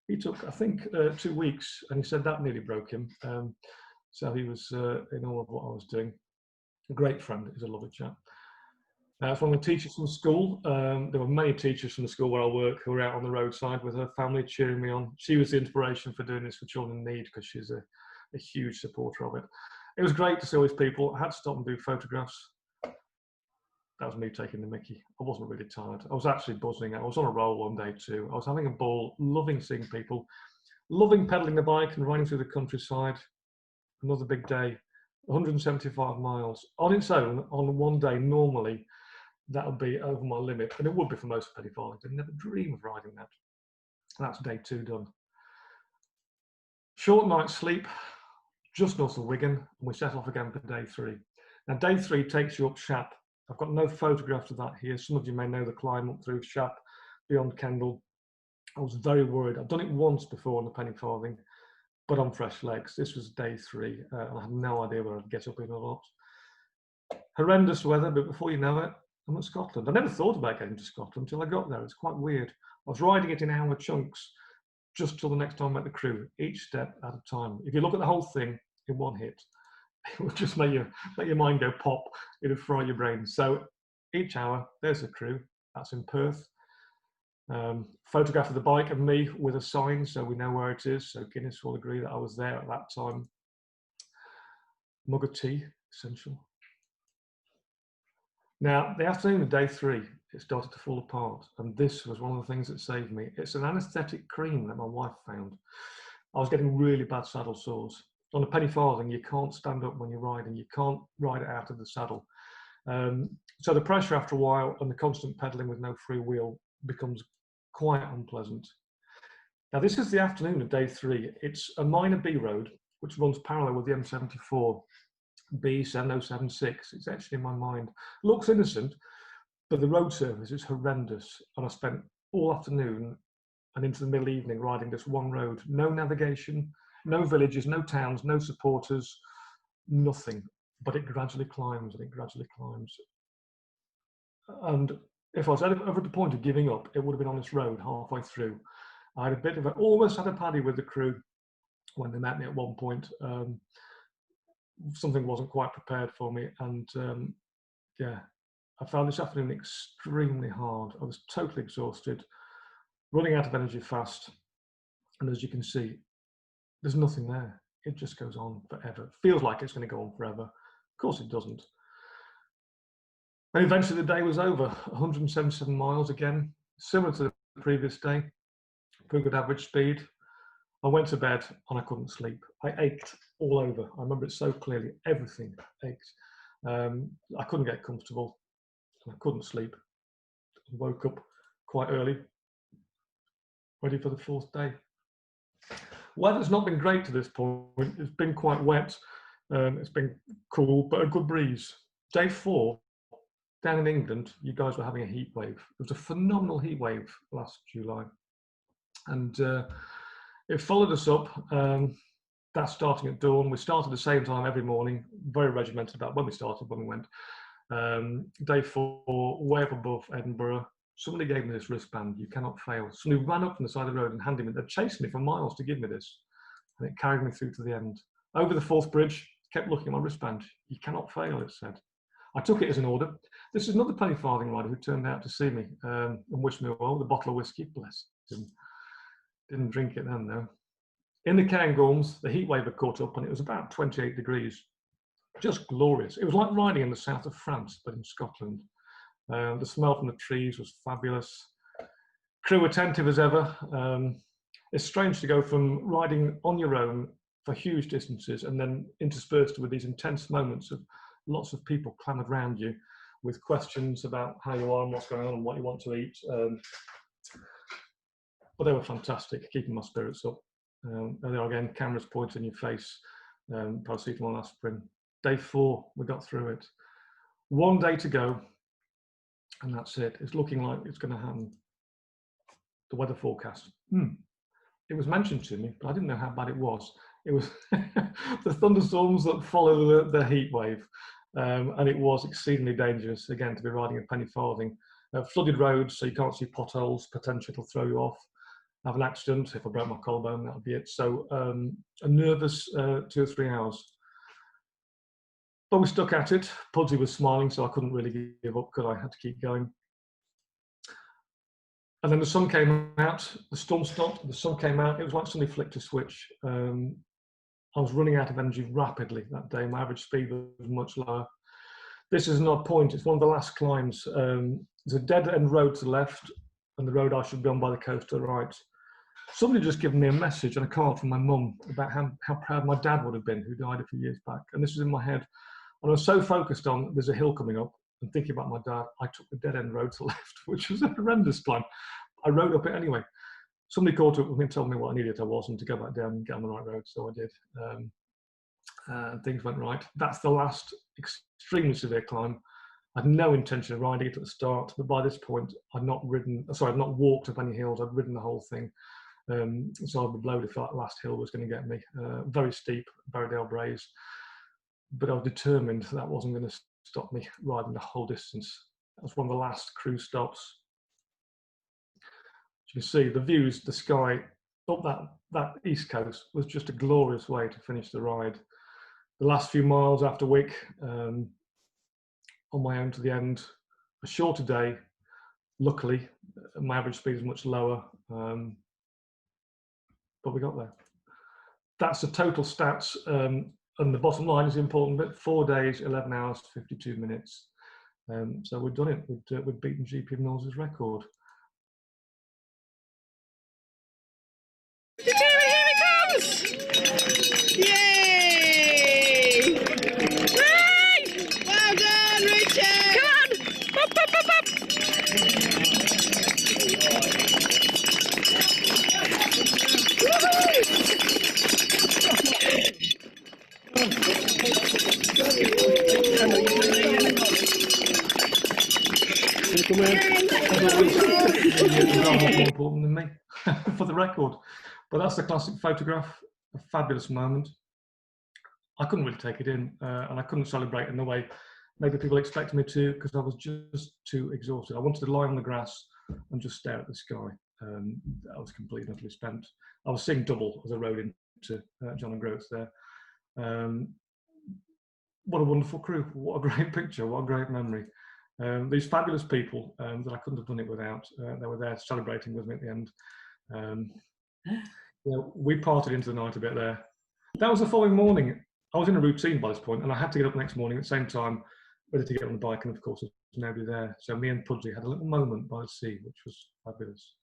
He took, I think, 2 weeks, and he said that nearly broke him. So he was in awe of what I was doing. A great friend. He's a lovely chap. From the teachers from school, there were many teachers from the school where I work who were out on the roadside with her family cheering me on. She was the inspiration for doing this for children in need, because she's a huge supporter of it. It was great to see all these people. I had to stop and do photographs. That was me taking the mickey. I wasn't really tired. I was actually buzzing. I was on a roll on day 2. I was having a ball, loving seeing people, loving pedaling the bike and riding through the countryside. Another big day, 175 miles. On its own, on one day, normally, that would be over my limit, and it would be for most penny farthings. I'd never dream of riding that. That's day 2 done. Short night's sleep, just north of Wigan, and we set off again for day 3. Now, day 3 takes you up Shap. I've got no photographs of that here. Some of you may know the climb up through Shap, beyond Kendal. I was very worried. I've done it once before on the penny farthing, but on fresh legs. This was day 3, and I had no idea where I'd get up in or not. Horrendous weather, but before you know it, I'm at Scotland. I never thought about getting to Scotland until I got there. It's quite weird. I was riding it in hour chunks just till the next time I met the crew, each step at a time. If you look at the whole thing in one hit, it will just make your mind go pop. It'll fry your brain. So each hour, there's the crew. That's in Perth. Photograph of the bike and me with a sign, so we know where it is. So Guinness will agree that I was there at that time. Mug of tea, essential. Now, the afternoon of day 3, it started to fall apart, and this was one of the things that saved me. It's an anaesthetic cream that my wife found. I was getting really bad saddle sores. On a penny farthing, you can't stand up when you're riding. You can't ride it out of the saddle. So the pressure after a while and the constant pedalling with no free wheel becomes quite unpleasant. Now, this is the afternoon of day 3. It's a minor B road, which runs parallel with the M74, B7076. It's actually in my mind. Looks innocent, but the road surface is horrendous. And I spent all afternoon and into the middle evening riding this one road. No navigation, no villages, no towns, no supporters, nothing. But it gradually climbs and it gradually climbs. And if I was ever at the point of giving up, it would have been on this road halfway through. I had a bit of almost had a paddy with the crew when they met me at one point. Something wasn't quite prepared for me, and yeah, I found this afternoon extremely hard. I was totally exhausted, running out of energy fast, and as you can see, there's nothing there. It just goes on forever. It feels like it's going to go on forever. Of course it doesn't. And eventually the day was over. 177 miles again, similar to the previous day, pretty good average speed. I went to bed and I couldn't sleep. I ached all over. I remember it so clearly. Everything ached. I couldn't get comfortable. I couldn't sleep. I woke up quite early, ready for the 4th day. Weather's not been great to this point. It's been quite wet. It's been cool, but a good breeze. Day 4, down in England, you guys were having a heat wave. It was a phenomenal heat wave last July. And it followed us up. That's starting at dawn. We started at the same time every morning, very regimented about when we started, when we went. Day 4, way up above Edinburgh. Somebody gave me this wristband. You cannot fail. Somebody ran up from the side of the road and handed me. They'd chased me for miles to give me this, and it carried me through to the end. Over the Forth Bridge, kept looking at my wristband. You cannot fail, it said. I took it as an order. This is another penny farthing rider who turned out to see me and wished me well with a bottle of whiskey. Bless him. Didn't drink it then, though. In the Cairngorms, the heat wave had caught up, and it was about 28 degrees. Just glorious. It was like riding in the south of France, but in Scotland. The smell from the trees was fabulous. Crew attentive as ever. It's strange to go from riding on your own for huge distances and then interspersed with these intense moments of lots of people clamoured around you with questions about how you are and what's going on and what you want to eat. But they were fantastic, keeping my spirits up. There they are again, cameras pointing in your face, paracetamol and aspirin. Day 4, we got through it. 1 day to go, and that's it. It's looking like it's going to happen. The weather forecast. It was mentioned to me, but I didn't know how bad it was. It was the thunderstorms that follow the heat wave, and it was exceedingly dangerous, again, to be riding a penny farthing. Flooded roads, so you can't see potholes, potential to throw you off. Have an accident, if I broke my collarbone, that would be it. So a nervous 2 or 3 hours. But we stuck at it. Pudsey was smiling, so I couldn't really give up, because I had to keep going. And then the sun came out, the storm stopped, the sun came out. It was like somebody flicked a switch. I was running out of energy rapidly that day. My average speed was much lower. This is an odd point. It's one of the last climbs. There's a dead end road to the left, and the road I should be on by the coast to the right. Somebody just given me a message and a card from my mum about how proud my dad would have been, who died a few years back. And this was in my head. And I was so focused on there's a hill coming up and thinking about my dad, I took the dead end road to the left, which was a horrendous climb. I rode up it anyway. Somebody caught up with me and told me what an idiot I was and to go back down and get on the right road. So I did. And things went right. That's the last extremely severe climb. I had no intention of riding it at the start, but by this point, I'd not walked up any hills. I'd ridden the whole thing. So I'd be blowed if that last hill was going to get me. Very steep, Berrydale Braes. But I was determined that wasn't going to stop me riding the whole distance. That was one of the last cruise stops. As you can see, the views, the sky up that east coast was just a glorious way to finish the ride. The last few miles after Wick, on my own to the end, a shorter day. Luckily, my average speed is much lower, but we got there. That's the total stats, and the bottom line is the important bit: 4 days, 11 hours, 52 minutes. So we've done it. We've beaten GP Mills's record. Here it comes! Yay! Right! Well done, Richard! Come on! Up, up, up, up! More important than me, for the record. But that's the classic photograph, a fabulous moment. I couldn't really take it in, and I couldn't celebrate in the way maybe people expected me to, because I was just too exhausted. I wanted to lie on the grass and just stare at the sky. I was completely and utterly spent. I was seeing double as I rode into John and Groats there. What a wonderful crew, what a great picture, what a great memory. These fabulous people that I couldn't have done it without, they were there celebrating with me at the end. We parted into the night a bit there. That was the following morning. I was in a routine by this point, and I had to get up the next morning at the same time, ready to get on the bike, and of course there was nobody there. So me and Pudsey had a little moment by the sea, which was fabulous.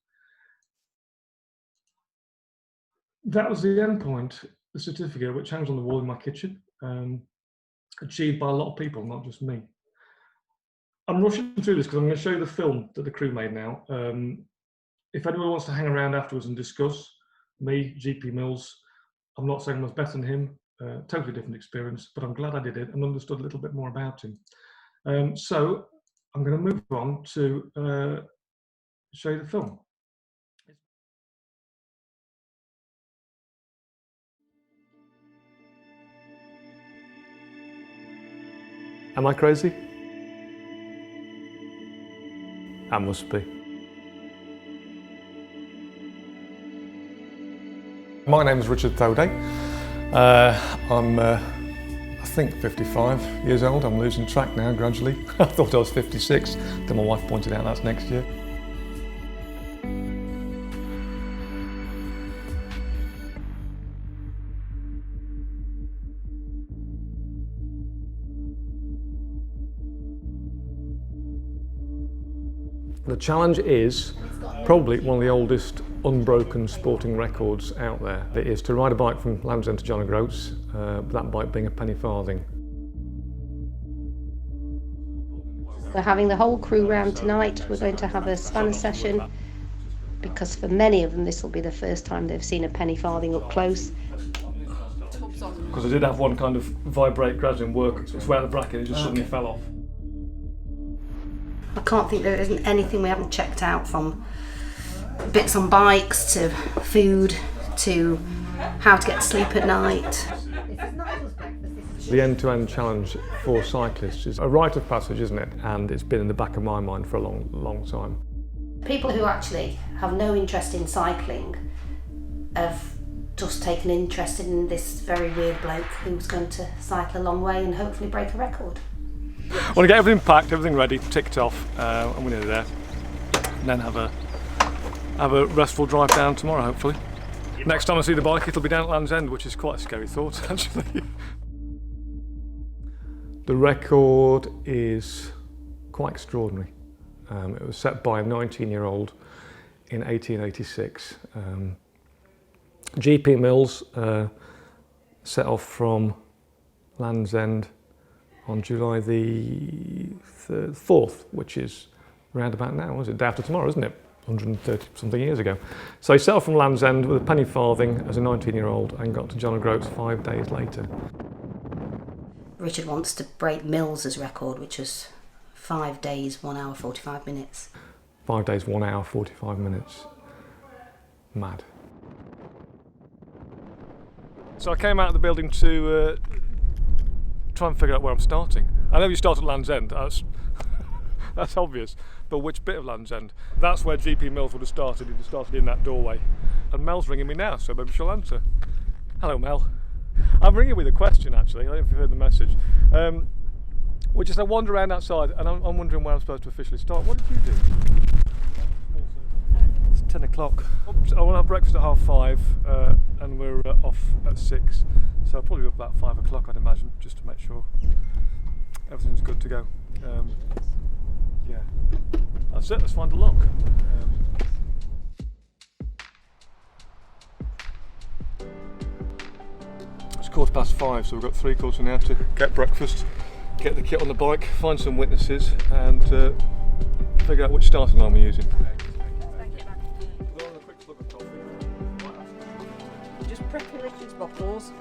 That was the end point, the certificate, which hangs on the wall in my kitchen, achieved by a lot of people, not just me. I'm rushing through this because I'm going to show you the film that the crew made now. If anyone wants to hang around afterwards and discuss, me, GP Mills, I'm not saying I was better than him, totally different experience, but I'm glad I did it and understood a little bit more about him. So I'm going to move on to show you the film. Am I crazy? That must be. My name is Richard Thoday. I'm, I think, 55 years old. I'm losing track now gradually. I thought I was 56, then my wife pointed out that's next year. The challenge is probably one of the oldest unbroken sporting records out there. It is to ride a bike from Land's End to John O'Groats, that bike being a penny farthing. We're having the whole crew round tonight. We're going to have a spanner session because for many of them this will be the first time they've seen a penny farthing up close. Because I did have one kind of vibrate gradually and work its way out of the bracket, it just suddenly fell off. I can't think there isn't anything we haven't checked out, from bits on bikes to food to how to get to sleep at night. The end-to-end challenge for cyclists is a rite of passage, isn't it? And it's been in the back of my mind for a long time. People who actually have no interest in cycling have just taken interest in this very weird bloke who's going to cycle a long way and hopefully break a record. I want to get everything packed, everything ready, ticked off, and we're nearly there. And then have a restful drive down tomorrow, hopefully. Next time I see the bike, it'll be down at Land's End, which is quite a scary thought, actually. The record is quite extraordinary. It was set by a 19-year-old in 1886. GP Mills set off from Land's End on July the 4th, which is round about now, is it? Day after tomorrow, isn't it? 130 something years ago. So he set off from Land's End with a penny farthing as a 19-year-old and got to John O'Groats 5 days later. Richard wants to break Mills's record, which was 5 days, 1 hour, 45 minutes. 5 days, 1 hour, 45 minutes. Mad. So I came out of the building to try and figure out where I'm starting. I know you start at Land's End, that's obvious, but which bit of Land's End? That's where GP Mills would have started. He'd have started in that doorway. And Mel's ringing me now, so maybe she'll answer. Hello, Mel. I'm ringing with a question, actually. I don't know if you heard the message. We just wander around outside, and I'm wondering where I'm supposed to officially start. What did you do? It's 10 o'clock. I want to have breakfast at 5:30, and we're off at 6. So I'll probably be up about 5 o'clock, I'd imagine, just to make sure everything's good to go. Yeah, that's it. Let's find a lock. It's 5:15, so we've got 3/4 now to get breakfast, get the kit on the bike, find some witnesses, and figure out which starting line we're using. Just prepping Richard's bottles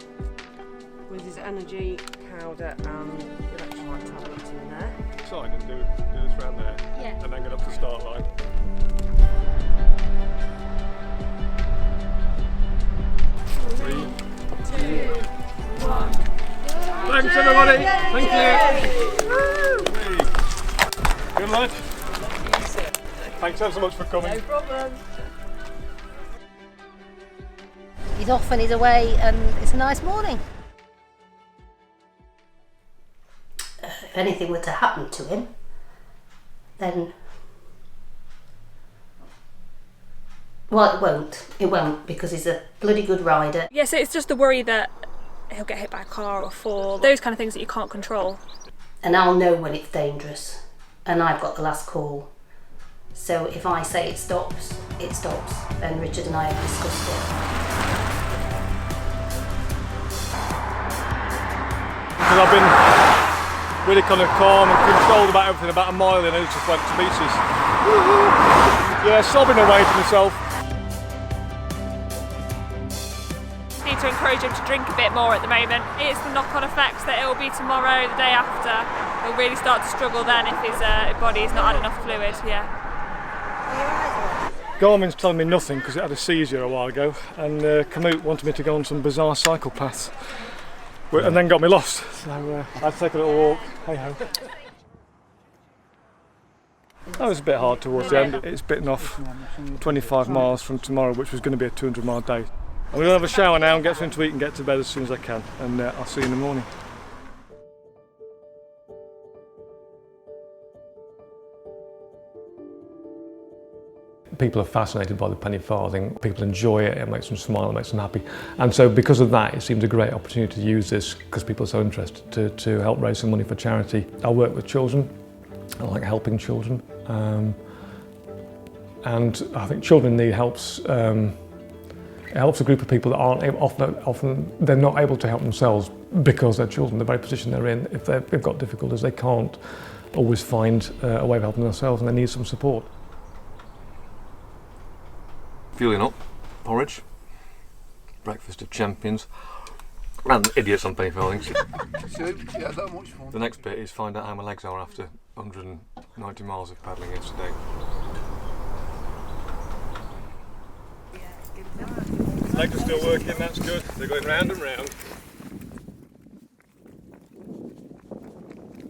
with his energy powder and electrolyte tablets in there. Side and do this round there, Yeah. and then get up to the start line. 3, 2, 1. Thanks everybody. Thank you. Good luck. Thanks ever so much for coming. No problem. He's off and he's away, and it's a nice morning. If anything were to happen to him, then... Well, it won't, because he's a bloody good rider. Yeah, so it's just the worry that he'll get hit by a car or fall, those kind of things that you can't control. And I'll know when it's dangerous, and I've got the last call. So if I say it stops, and Richard and I have discussed it. Because I've been really kind of calm and controlled about everything, about a mile in, and it just went to pieces. Yeah, sobbing away to myself. Need to encourage him to drink a bit more at the moment. It's the knock-on effects that it will be tomorrow, the day after. He'll really start to struggle then if his body's not had enough fluid, yeah. Garmin's telling me nothing because it had a seizure a while ago, and Kamut wanted me to go on some bizarre cycle paths, and then got me lost. So I had to take a little walk. Hey ho. That was a bit hard towards the end. It's bitten off 25 miles from tomorrow, which was going to be a 200-mile day. I'm going to have a shower now and get something to eat and get to bed as soon as I can, and I'll see you in the morning. People are fascinated by the penny farthing. People enjoy it, it makes them smile, it makes them happy. And so because of that, it seems a great opportunity to use this, because people are so interested, to help raise some money for charity. I work with children, I like helping children. And I think children in need helps, it helps a group of people that aren't often they're not able to help themselves because they're children, the very position they're in. If they've got difficulties, they can't always find a way of helping themselves, and they need some support. Fueling up, porridge, breakfast of champions, and idiots on penny farthings. Yeah, that much fun. The next bit is find out how my legs are after 190 miles of paddling yesterday. Legs are still working, that's good. They're going round and round.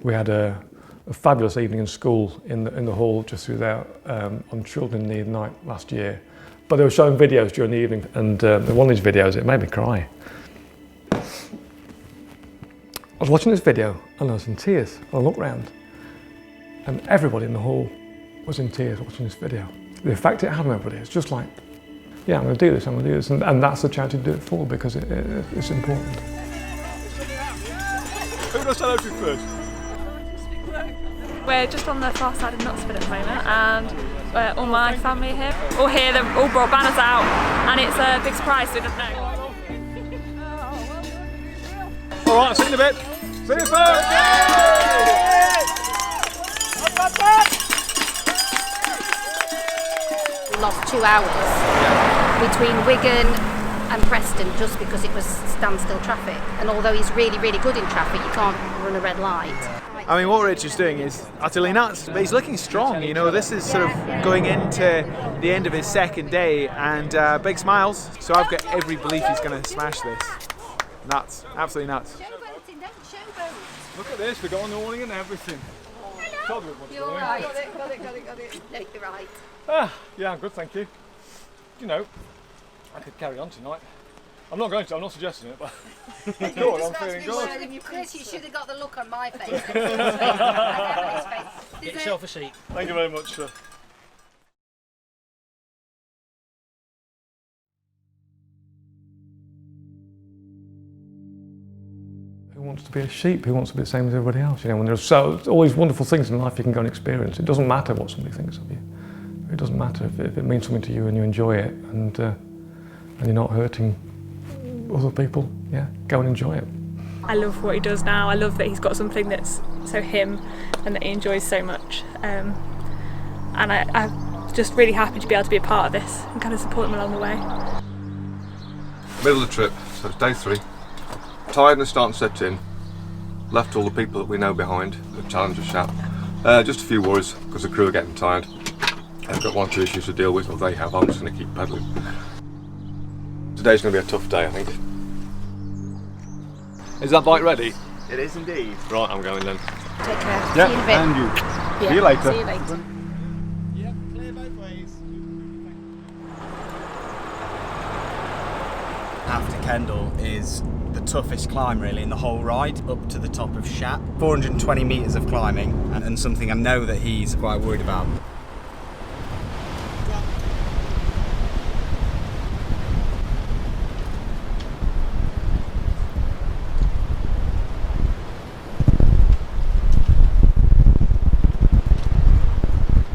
We had a fabulous evening in school in the hall just through there on Children in Need night last year. But they were showing videos during the evening, and one of these videos, it made me cry. I was watching this video and I was in tears. I looked round and everybody in the hall was in tears watching this video. The effect it had on everybody, it's just like, yeah, I'm going to do this, I'm going to do this. And that's the charity to do it for, because it's important. Who do I start out with first? We're just on the far side of Knutsford at the moment, and all my family are here. All here, they've all brought banners out, and it's a big surprise, so we don't know. All right, I'll see you in a bit. See you first! We lost 2 hours between Wigan and Preston just because it was standstill traffic. And although he's really, really good in traffic, you can't run a red light. I mean, what Richard's doing is utterly nuts, but he's looking strong. You know, this is sort of going into the end of his second day, and big smiles. So I've got every belief he's going to smash this. Nuts, absolutely nuts. Look at this, we've got an awning and everything. Hello. You're right. Got it. No, you're right. Yeah, I'm good, thank you. You know, I could carry on tonight. I'm not going to, I'm not suggesting it, but good, I'm feeling good. Chris, you should have got the look on my face. Get yourself a seat. Thank you very much, sir. Who wants to be a sheep? Who wants to be the same as everybody else? You know, when there's always wonderful things in life you can go and experience. It doesn't matter what somebody thinks of you. It doesn't matter if it means something to you and you enjoy it, and you're not hurting other people. Yeah, go and enjoy it. I love what he does now. I love that he's got something that's so him and that he enjoys so much. And I'm just really happy to be able to be a part of this and kind of support him along the way. Middle of the trip, so it's day 3. Tiredness starting to set in. Left all the people that we know behind, the Challenger chap. Just a few worries because the crew are getting tired. I've got 1 or 2 issues to deal with, or they have. I'm just going to keep pedalling. Today's going to be a tough day, I think. Is that bike ready? It is indeed. Right, I'm going then. Take care. Yeah, See you in a bit. and you. Yeah. See you later. See you later. Yeah, clear both ways. After Kendal is the toughest climb really in the whole ride, up to the top of Shap. 420 metres of climbing, and something I know that he's quite worried about.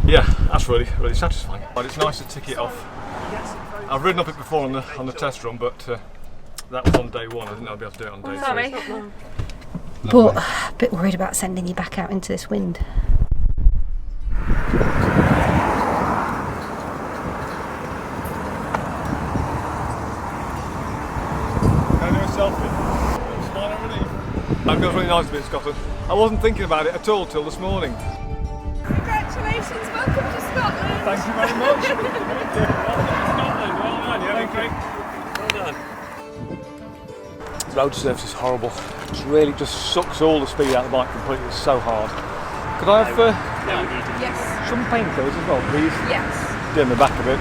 Yeah, that's really satisfying. But it's nice to tick it off. I've ridden up it before on the test run, but that was on day 1. I didn't know I'd be able to do it on day 3. Sorry. But a bit worried about sending you back out into this wind. Can I do a selfie? Smile already. That feels really nice to be in Scotland. I wasn't thinking about it at all till this morning. Congratulations, welcome to Scotland. Thank you very much. Welcome to Scotland. Well done, yeah, great. Well done. The road surface is horrible. It really just sucks all the speed out of the bike completely. It's so hard. Could I have? Yes. some painkillers as well, please? Yes. Down the back a bit.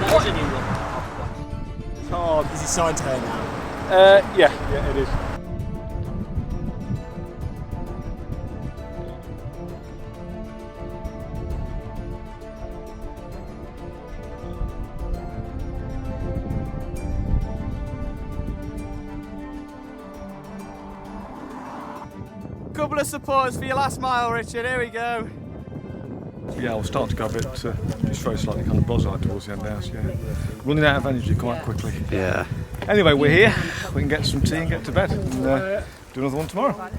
It's hard. Is it signed to her now? Yeah, it is. Couple of supporters for your last mile, Richard. Here we go. Yeah, I was starting to go a bit, just very slightly kind of buzz-eyed towards the end there, so yeah. Running out of energy quite quickly. Yeah. Anyway, we're here. We can get some tea and get to bed and do another one tomorrow.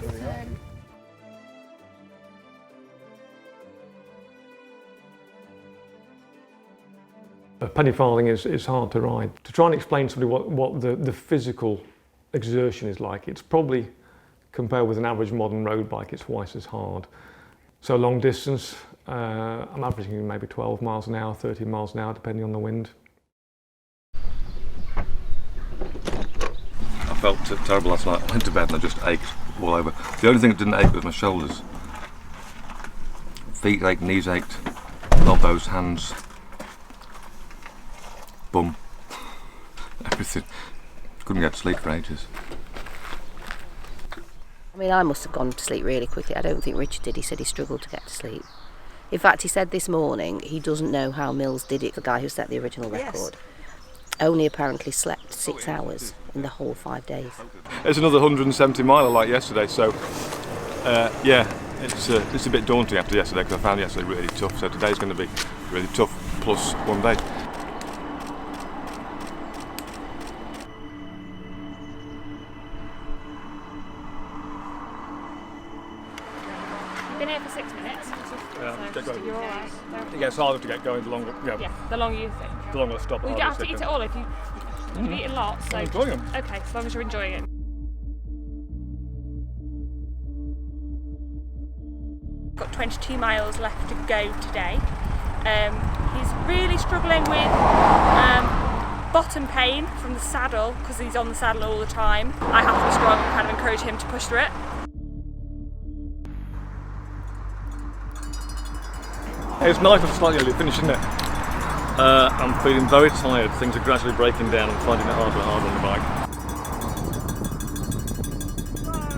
A penny farthing is hard to ride. To try and explain to somebody what the physical exertion is like, it's probably, compared with an average modern road bike, it's twice as hard. So long distance, I'm averaging maybe 12 miles an hour, 13 miles an hour, depending on the wind. I felt terrible last night. I went to bed and I just ached all over. The only thing that didn't ache was my shoulders. Feet ached, knees ached, elbows, hands, bum, everything. Couldn't get to sleep for ages. I mean, I must have gone to sleep really quickly. I don't think Richard did. He said he struggled to get to sleep. In fact, he said this morning he doesn't know how Mills did it, the guy who set the original record. Only apparently slept 6 hours in the whole 5 days. It's another 170 miler like yesterday, so yeah, it's a bit daunting after yesterday because I found yesterday really tough, so today's going to be really tough plus 1 day. Been here for 6 minutes. So you're all right. Yeah, it's harder to get going the longer. Yeah, the longer you think. The longer I stop. Well, you don't have to eat it all if you've eaten lots. So I'm enjoying them. Okay, as long as you're enjoying it. Got 22 miles left to go today. He's really struggling with bottom pain from the saddle because he's on the saddle all the time. I have to be strong and kind of encourage him to push through it. It's nice and slightly early finish, isn't it? I'm feeling very tired. Things are gradually breaking down and finding it harder and harder on the bike.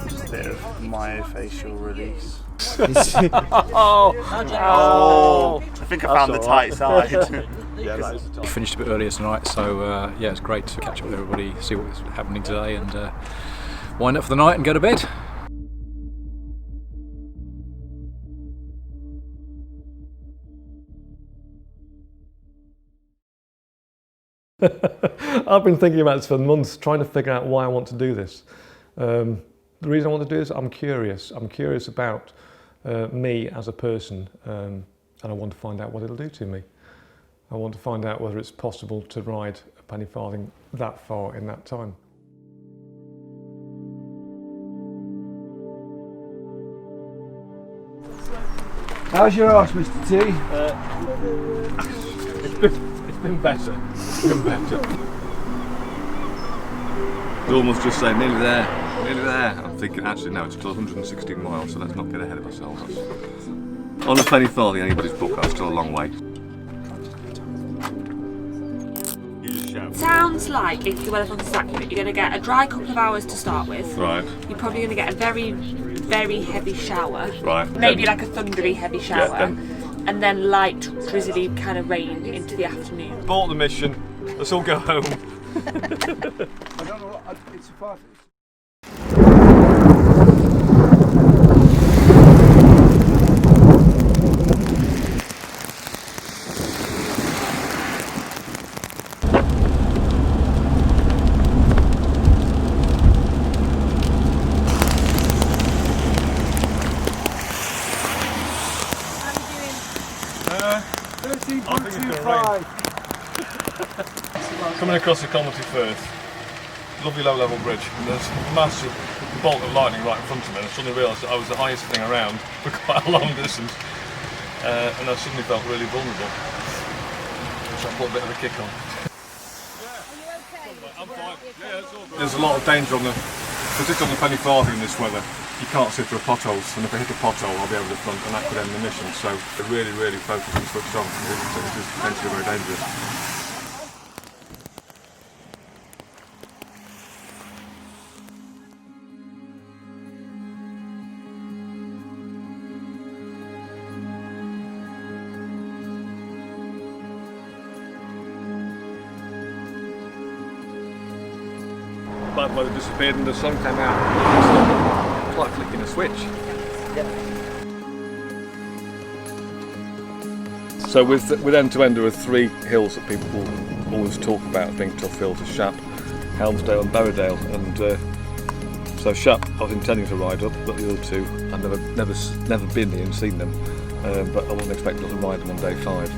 Just a bit of myofascial release. Oh! I think I found the tight side. Yeah, that is the We finished a bit earlier tonight, so yeah, it's great to catch up with everybody, see what's happening today, and wind up for the night and go to bed. I've been thinking about this for months, trying to figure out why I want to do this. The reason I want to do this, I'm curious. I'm curious about me as a person, and I want to find out what it'll do to me. I want to find out whether it's possible to ride a penny farthing that far in that time. How's your arse, Mr. T? It's been better. It's been better. It's almost just saying nearly there, nearly there. I'm thinking actually no, it's still 116 miles, so let's not get ahead of ourselves. On a penny farthing, anybody's book, that's still a long way. Sounds like if you went on exactly, you're going to get a dry couple of hours to start with. Right. You're probably going to get a very, very heavy shower. Right. Maybe like a thundery heavy shower. Yeah, and then light, drizzly kind of rain into the afternoon. Bought the mission. Let's all go home. I don't know, it's a 5. Coming across the Comity Firth, lovely low-level bridge, and there's a massive bolt of lightning right in front of me, and I suddenly realised that I was the highest thing around for quite a long distance, and I suddenly felt really vulnerable, which I put a bit of a kick on. Are you okay? I'm fine. Yeah, it's all good. There's a lot of danger on the particularly on the penny farthing in this weather, you can't see through potholes, and if I hit a pothole I'll be over the front and that could end the mission, so they're really focused and switched on. It is potentially very dangerous. Bad weather disappeared and the sun came out. It's like flicking a switch. So with end to end there are 3 hills that people will always talk about being tough hills: Shap, Helmsdale and Berrydale. And so Shap I was intending to ride up, but the other 2 I've never been there and seen them. But I wasn't expecting to ride them on day 5.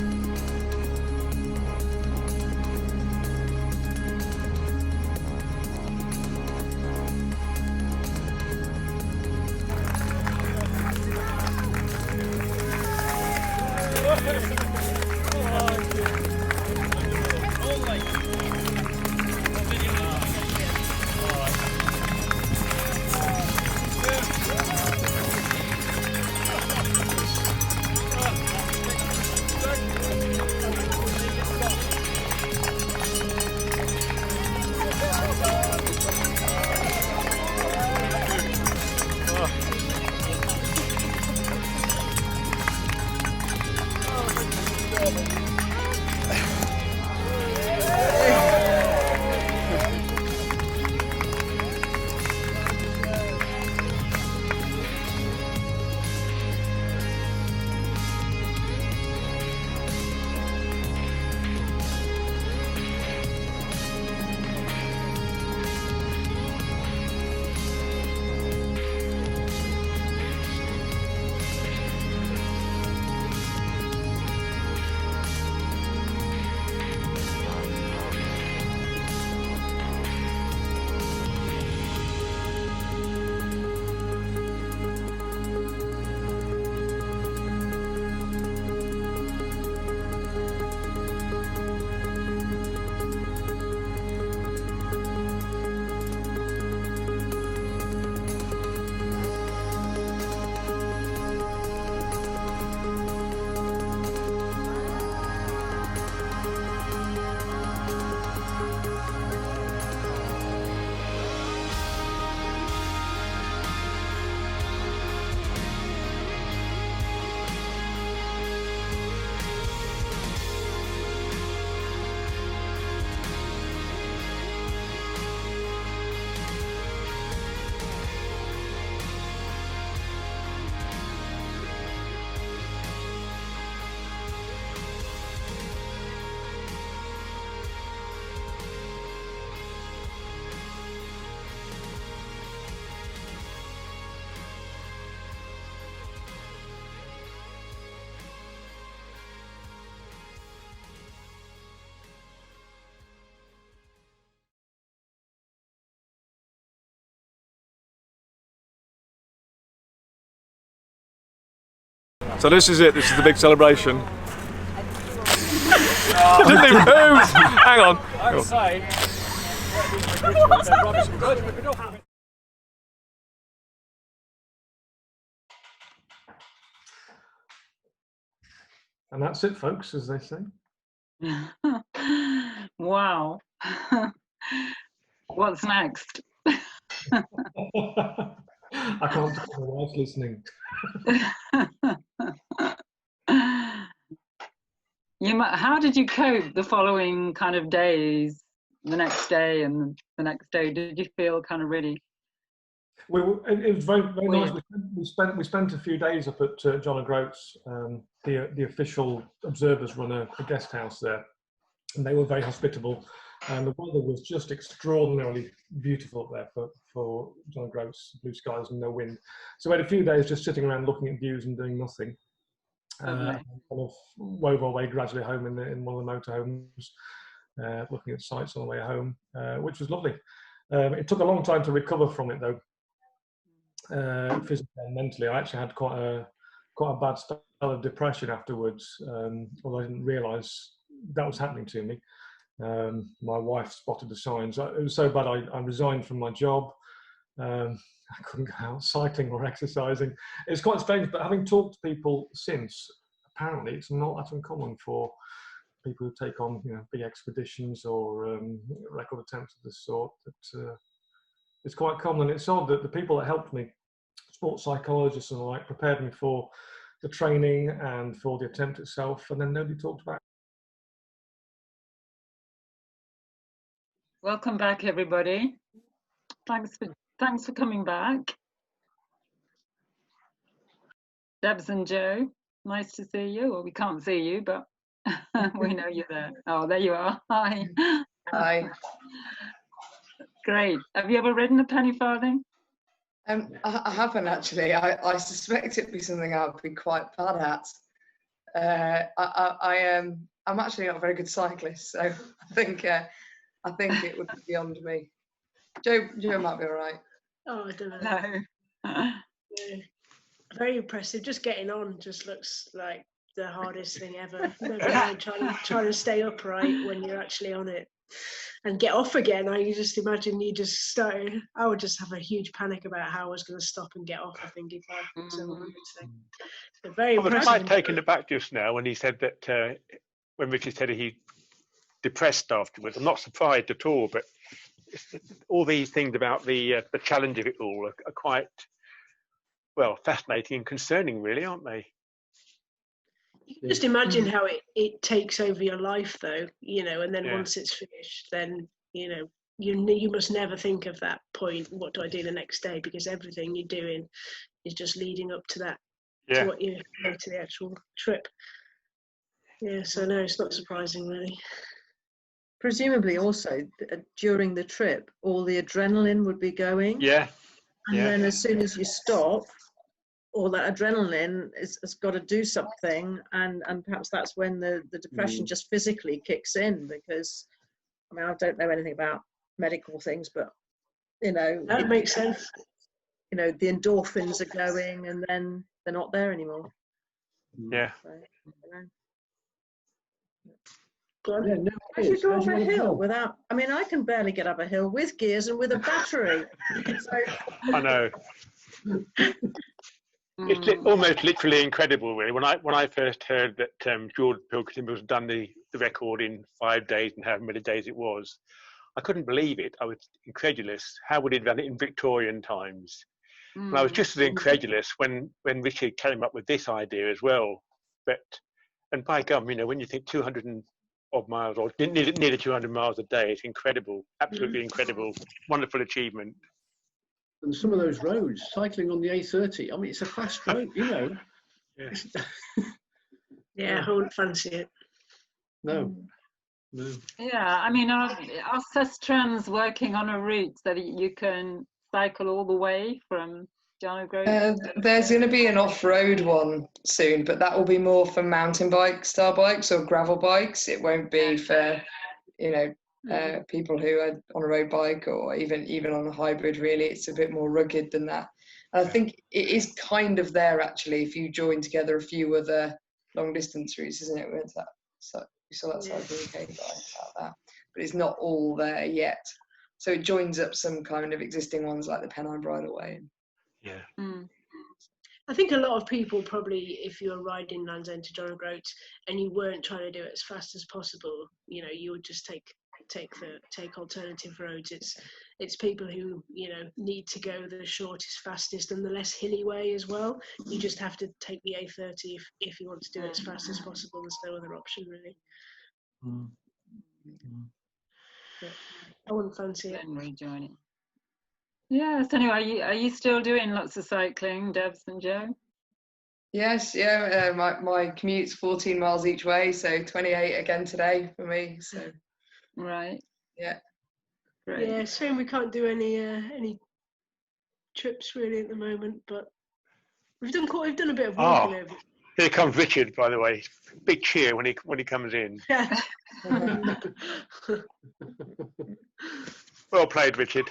So this is it, this is the big celebration. It didn't even move! Hang on. And that's it, folks, as they say. Wow. What's next? I can't tell my wife's listening. How did you cope the following kind of days, the next day and the next day? Did you feel kind of really? It was very nice. We spent a few days up at John O'Groats. The official observers run a guest house there, and they were very hospitable. And the weather was just extraordinarily beautiful up there for John O'Groats, blue skies and no wind. So we had a few days just sitting around looking at views and doing nothing. Kind of wove our way gradually home in one of the motorhomes, looking at sights on the way home, which was lovely. It took a long time to recover from it though, physically and mentally. I actually had quite a bad spell of depression afterwards, although I didn't realise that was happening to me. My wife spotted the signs. It was so bad I resigned from my job. I couldn't go out cycling or exercising. It's quite strange, but having talked to people since, apparently it's not that uncommon for people who take on, big expeditions or record attempts of this sort. That it's quite common. And it's odd that the people that helped me, sports psychologists and the like, prepared me for the training and for the attempt itself, and then nobody talked about it. Welcome back, everybody. Thanks for coming back. Debs and Joe, nice to see you. Well, we can't see you, but we know you're there. Oh, there you are. Hi. Hi. Great. Have you ever ridden a penny farthing? I haven't actually. I suspect it'd be something I'd be quite bad at. I'm actually not a very good cyclist, so I think it would be beyond me. Joe might be all right. Oh, I don't know. No. Yeah. Very impressive. Just getting on just looks like the hardest thing ever. Never mind trying to stay upright when you're actually on it and get off again. I just imagine you just started. I would just have a huge panic about how I was going to stop and get off. I think if I was on it. So very I was impressive. quite taken aback just now when he said that when Richard said he depressed afterwards. I'm not surprised at all, but all these things about the challenge of it all are quite, well, fascinating and concerning, really, aren't they? You can just imagine how it takes over your life, though, and then once it's finished, then, you must never think of that point, what do I do the next day? Because everything you're doing is just leading up to that, to what you go to the actual trip. Yeah, so no, it's not surprising, really. Presumably also during the trip, all the adrenaline would be going. Yeah. And then as soon as you stop, all that adrenaline has got to do something, and perhaps that's when the depression just physically kicks in, because, I mean, I don't know anything about medical things, but, That makes sense. The endorphins are going and then they're not there anymore. Yeah. So, How do you go up a hill without? I mean, I can barely get up a hill with gears and with a battery. I know. It's almost literally incredible, really. When I first heard that George Pilkington was done the record in 5 days and however many days it was, I couldn't believe it. I was incredulous. How would he have done it in Victorian times? And I was just as incredulous when Richard came up with this idea as well. And by gum, when you think 200 and odd miles, or nearly 200 miles a day, it's incredible, absolutely incredible, wonderful achievement. And some of those roads, cycling on the A30, I mean, it's a fast road, Yeah, I wouldn't fancy it. No. Yeah, I mean, our Sestrans working on a route that you can cycle all the way from John O'Groats. There's going to be an off-road one soon, but that will be more for mountain style bikes or gravel bikes. It won't be for, people who are on a road bike or even on a hybrid. Really, it's a bit more rugged than that. And I think it is kind of there actually. If you join together a few other long distance routes, isn't it? We saw that side of the UK about that, but it's not all there yet. So it joins up some kind of existing ones like the Pennine Bridleway. Yeah. I think a lot of people probably, if you were riding Land's End to John O'Groats and you weren't trying to do it as fast as possible, you would just take alternative roads. It's people who need to go the shortest, fastest, and the less hilly way as well. You just have to take the A30 if you want to do it as fast as possible. There's no other option really. I wouldn't fancy it. Rejoining. Yes. Anyway, are you still doing lots of cycling, Debs and Joe? Yes. Yeah. My commute's 14 miles each way, so 28 again today for me. So. Right. Yeah. Great. Yeah. Shame we can't do any trips really at the moment, but we've done a bit of walking over. Here comes Richard, by the way. Big cheer when he comes in. Well played, Richard.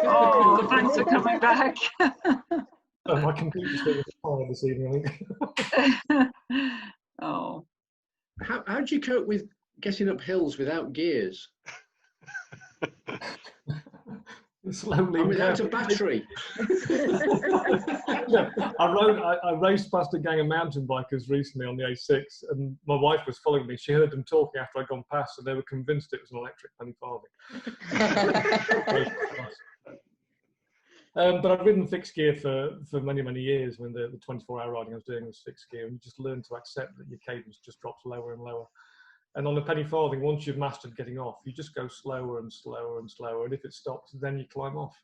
Oh, thanks for coming back. My computer's being tired this evening, I think. Oh. How do you cope with getting up hills without gears? slowly. I mean, that's a battery. I raced past a gang of mountain bikers recently on the A6, and my wife was following me. She heard them talking after I'd gone past, and they were convinced it was an electric penny farthing. But I've ridden fixed gear for many, many years. When the 24-hour riding I was doing was fixed gear, and you just learn to accept that your cadence just drops lower and lower. And on the penny farthing, once you've mastered getting off, you just go slower and slower and slower. And if it stops, then you climb off.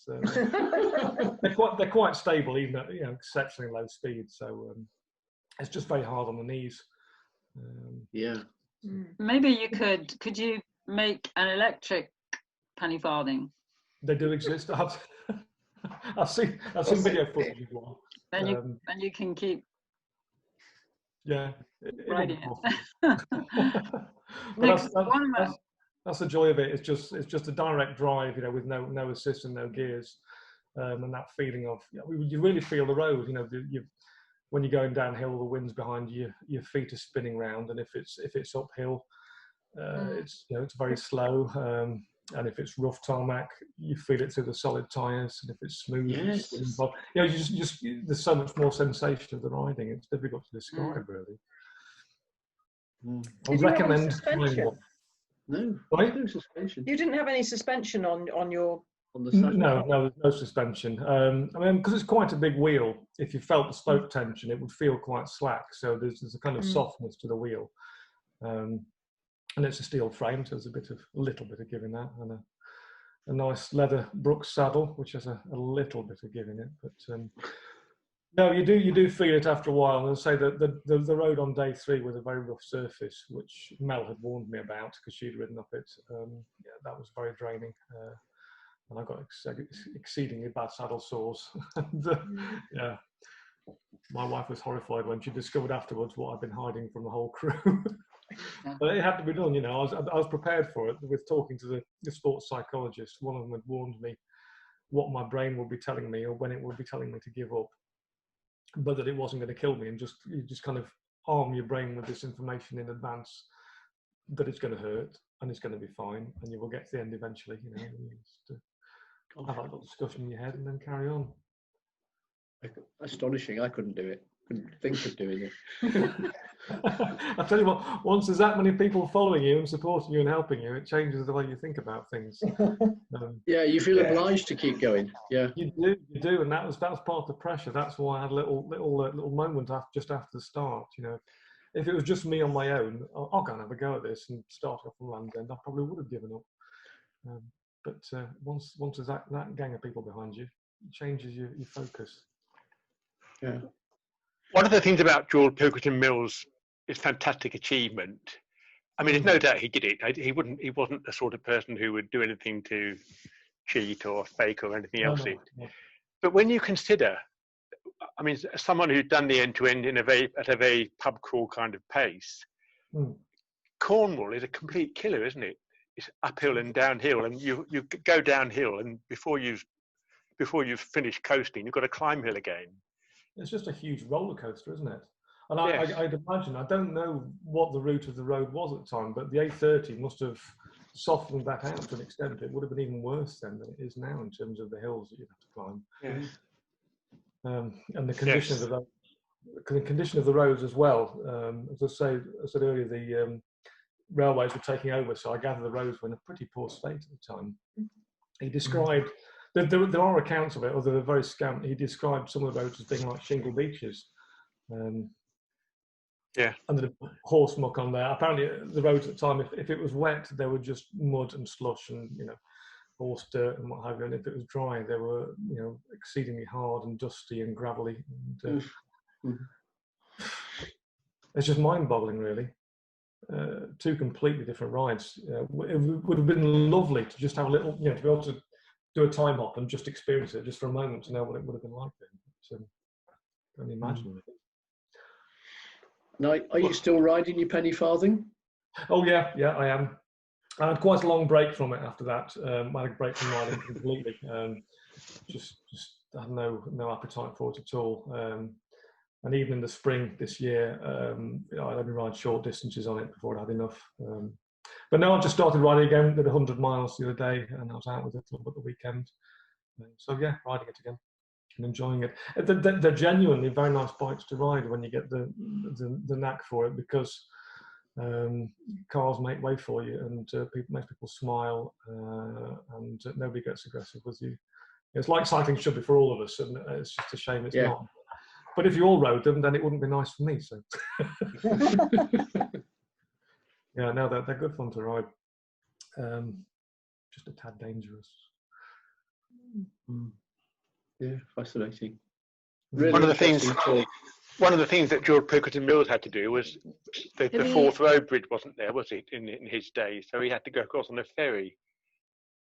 They're quite stable, even at exceptionally low speed. So it's just very hard on the knees. Yeah. Maybe could you make an electric penny farthing? They do exist. I've seen video footage of one. Then you can keep. Yeah, riding it. That's the joy of it. It's just a direct drive, with no assist and no gears, and that feeling of you really feel the road. When you're going downhill, the wind's behind you, your feet are spinning round, and if it's uphill, it's very slow. And if it's rough tarmac, you feel it through the solid tyres. And if it's smooth, yes. There's so much more sensation of the riding. It's difficult to describe, really. I would recommend suspension? No, no suspension. You didn't have any suspension on the saddle? No, there's no suspension. Because it's quite a big wheel. If you felt the spoke tension, it would feel quite slack. So there's a kind of softness to the wheel. And it's a steel frame, so there's a little bit of give in that, and a nice leather Brooks saddle, which has a little bit of give in it. But no, you do feel it after a while. And I'll say that the road on day 3 with a very rough surface, which Mel had warned me about because she'd ridden up it. That was very draining, and I got exceedingly bad saddle sores. Yeah, my wife was horrified when she discovered afterwards what I'd been hiding from the whole crew. But it had to be done, I was prepared for it with talking to the sports psychologist. One of them had warned me what my brain would be telling me or when it would be telling me to give up, but that it wasn't going to kill me, and you just kind of arm your brain with this information in advance that it's going to hurt and it's going to be fine and you will get to the end eventually. Just have that little discussion in your head and then carry on. Astonishing. I couldn't do it. Couldn't think of doing it. I tell you what, once there's that many people following you and supporting you and helping you, it changes the way you think about things. Yeah, you feel obliged to keep going. Yeah, you do, and that was part of the pressure. That's why I had a little moment just after the start. If it was just me on my own, I'll go and have a go at this and start off from Land's End, I probably would have given up. But once there's that gang of people behind you, it changes your focus. Yeah. One of the things about George Pilkington Mills' is fantastic achievement. I mean, there's no doubt he did it. He wasn't the sort of person who would do anything to cheat or fake or anything else. No. But when you consider, I mean, someone who's done the end-to-end at a very pub crawl kind of pace, Cornwall is a complete killer, isn't it? It's uphill and downhill, and you go downhill, and before you've finished coasting, you've got to climb hill again. It's just a huge roller coaster, isn't it? And yes. I'd imagine, I don't know what the route of the road was at the time, but the A30 must have softened that out to an extent. It would have been even worse then than it is now in terms of the hills that you'd have to climb. Yes. And the condition of the condition of the roads as well. As I said earlier, the railways were taking over, so I gather the roads were in a pretty poor state at the time. He described. There are accounts of it, although they're very scant. He described some of the roads as being like shingle beaches. And the horse muck on there. Apparently, the roads at the time, if it was wet, they were just mud and slush and horse dirt and what have you. And if it was dry, they were exceedingly hard and dusty and gravelly. And, it's just mind-boggling, really. 2 completely different rides. It would have been lovely to just have a little, to be able to do a time hop and just experience it just for a moment to know what it would have been like then. So, I can only imagine. Now, are you still riding your penny farthing? Oh yeah, I am. I had quite a long break from it after that. I had a break from riding completely. Just had no appetite for it at all. And even in the spring this year, I only ride short distances on it before I had enough. But now I've just started riding again. Did 100 miles the other day, and I was out with the club at the weekend. So yeah, riding it again and enjoying it. They're genuinely very nice bikes to ride when you get the knack for it, because cars make way for you, and makes people smile, and nobody gets aggressive with you. It's like cycling should be for all of us, and it's just a shame it's not. But if you all rode them, then it wouldn't be nice for me. So yeah, no, they're good fun to ride. Just a tad dangerous. Yeah, fascinating. Really one of the things that George Pilkington Mills had to do was the Forth Road Bridge wasn't there, was it, in his day? So he had to go across on a ferry.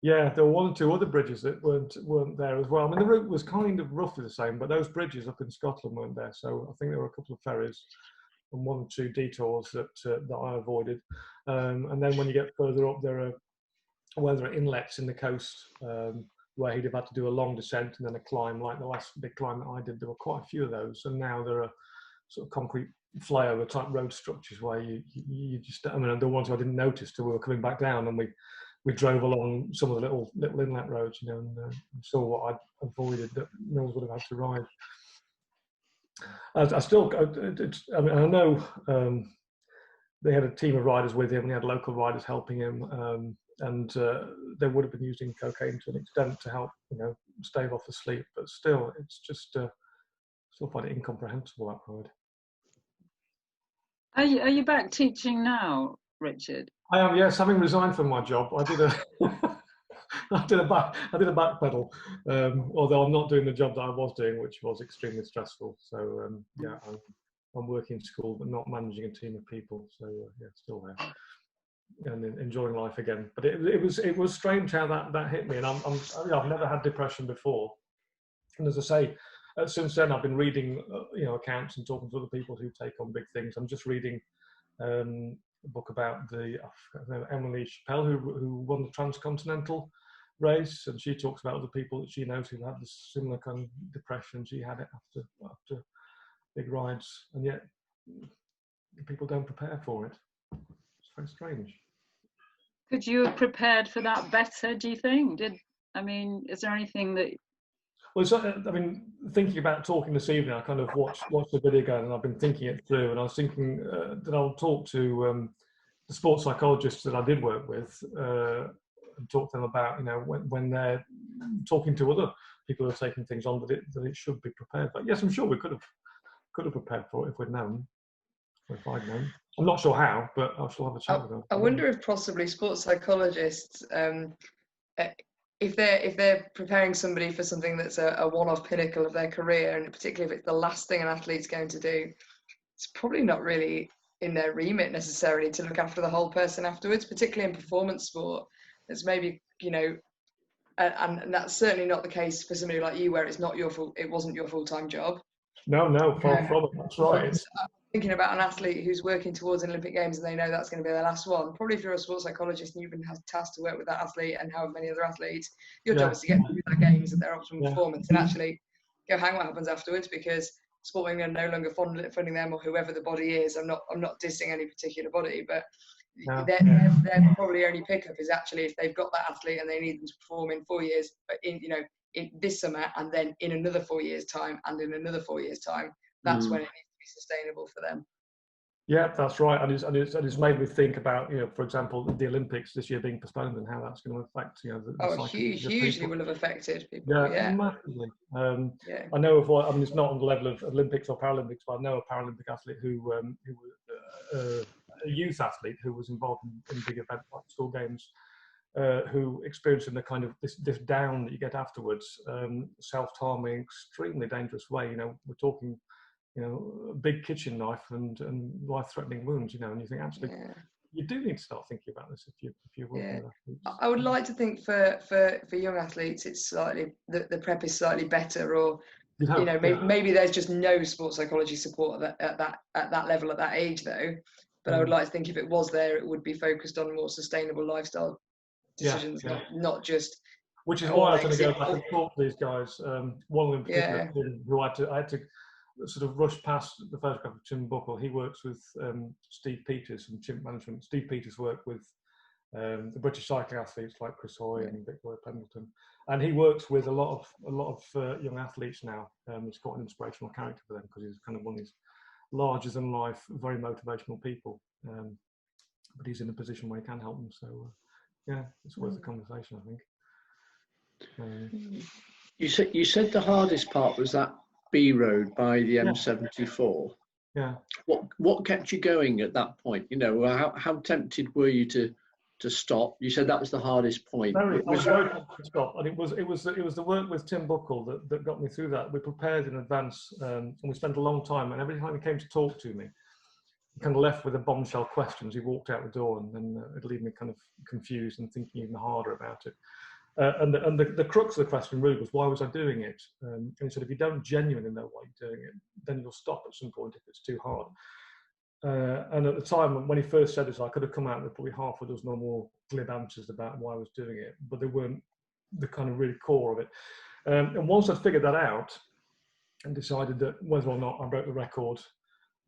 Yeah, there were 1 or 2 other bridges that weren't there as well. I mean, the route was kind of roughly the same, but those bridges up in Scotland weren't there. So I think there were a couple of ferries and 1 or 2 detours that I avoided. And then when you get further up, there are inlets in the coast where he'd have had to do a long descent and then a climb, like the last big climb that I did. There were quite a few of those, and now there are sort of concrete flyover type road structures where you just, I mean, the ones I didn't notice till we were coming back down, and we drove along some of the little inlet roads, you know, and saw what I'd avoided that Mills would have had to ride. I mean, I know they had a team of riders with him. They had local riders helping him, and they would have been using cocaine to an extent to help, you know, stave off the sleep. But still, it's just still find it incomprehensible, that ride. Are you back teaching now, Richard? I am, yes. Having resigned from my job, I did a back pedal. Although I'm not doing the job that I was doing, which was extremely stressful. So yeah, I'm working in school, but not managing a team of people. So yeah, still there and enjoying life again. But it was strange how that hit me, and I've never had depression before. And as I say, since then I've been reading you know, accounts and talking to other people who take on big things. I'm just reading a book about Emily Chappell, who won the transcontinental race, and she talks about other people that she knows who had this similar kind of depression. She had it after big rides, and yet people don't prepare for it. It's very strange. Could you have prepared for that better, do you think? Is there anything that... Well, I mean, thinking about talking this evening, I kind of watched the video again, and I've been thinking it through, and I was thinking that I'll talk to the sports psychologists that I did work with, and talk to them about, you know, when they're talking to other people who are taking things on, that it should be prepared. But yes, I'm sure we could have prepared for it if we'd known, or if I'd known. I'm not sure how, but I shall have a chat with them. I wonder if possibly sports psychologists, if they're preparing somebody for something that's a one-off pinnacle of their career, and particularly if it's the last thing an athlete's going to do, it's probably not really in their remit necessarily to look after the whole person afterwards, particularly in performance sport. It's maybe, you know, and that's certainly not the case for somebody like you, where it wasn't your full-time job. No, far from it. That's right. Thinking about an athlete who's working towards an Olympic Games and they know that's going to be their last one. Probably if you're a sports psychologist and you've been tasked to work with that athlete and however many other athletes, your job is to get through their games and their optimal performance, and actually go hang what happens afterwards, because Sporting are no longer funding them, or whoever the body is. I'm not dissing any particular body, but their probably only pickup is actually if they've got that athlete and they need them to perform in 4 years, but in this summer, and then in another 4 years' time, and in another 4 years' time. That's when it needs to be sustainable for them. Yeah, that's right, and it's made me think about, you know, for example, the Olympics this year being postponed and how that's going to affect, you know, hugely will have affected people. Yeah, massively. I know of one. I mean, it's not on the level of Olympics or Paralympics, but I know a Paralympic athlete who was a youth athlete who was involved in big events like school games, who experiencing the kind of this down that you get afterwards, self-harming, extremely dangerous way. You know, we're talking, you know, a big kitchen knife and life-threatening wounds. You know, and you think actually you do need to start thinking about this if you're working with athletes. I would like to think for young athletes, it's slightly the prep is slightly better, or you know, maybe there's just no sports psychology support at that level at that age though. But I would like to think if it was there, it would be focused on more sustainable lifestyle decisions, not just. Which is why I was going to go back and talk to these guys. One of them in particular, who I had to sort of rushed past the photograph of Tim Buckle. He works with Steve Peters from Chimp Management. Steve Peters worked with the British cycling athletes like Chris Hoy and Victoria Pendleton, and he works with a lot of young athletes now. He's quite an inspirational character for them because he's kind of one of these larger than life, very motivational people. But he's in a position where he can help them. So yeah, it's worth a conversation, I think. You said the hardest part was that B road by the M74. Yeah. What kept you going at that point? You know, how tempted were you to stop? You said that was the hardest point. I was very tempted to stop, and it was the work with Tim Buckle that got me through that. We prepared in advance, and we spent a long time. And every time he came to talk to me, he kind of left with a bombshell questions. He walked out the door, and then it'd leave me kind of confused and thinking even harder about it. And the crux of the question really was, why was I doing it? And he said, if you don't genuinely know why you're doing it, then you'll stop at some point if it's too hard. And at the time, when he first said this, I could have come out with probably half a dozen or more glib answers about why I was doing it, but they weren't the kind of really core of it. And once I'd figured that out and decided that whether or not I broke the record,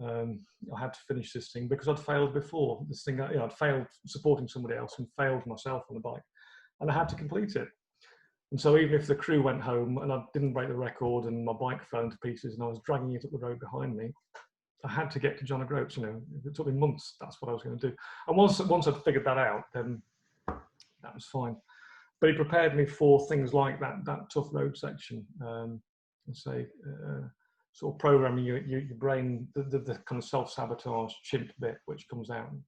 I had to finish this thing because I'd failed before. This thing, I'd failed supporting somebody else and failed myself on the bike, and I had to complete it. And so even if the crew went home and I didn't break the record and my bike fell into pieces and I was dragging it up the road behind me, I had to get to John O'Groats. You know, it took me months. That's what I was going to do. And once I'd figured that out, then that was fine. But he prepared me for things like that tough road section, and say sort of programming your brain, the kind of self-sabotage chimp bit, which comes out and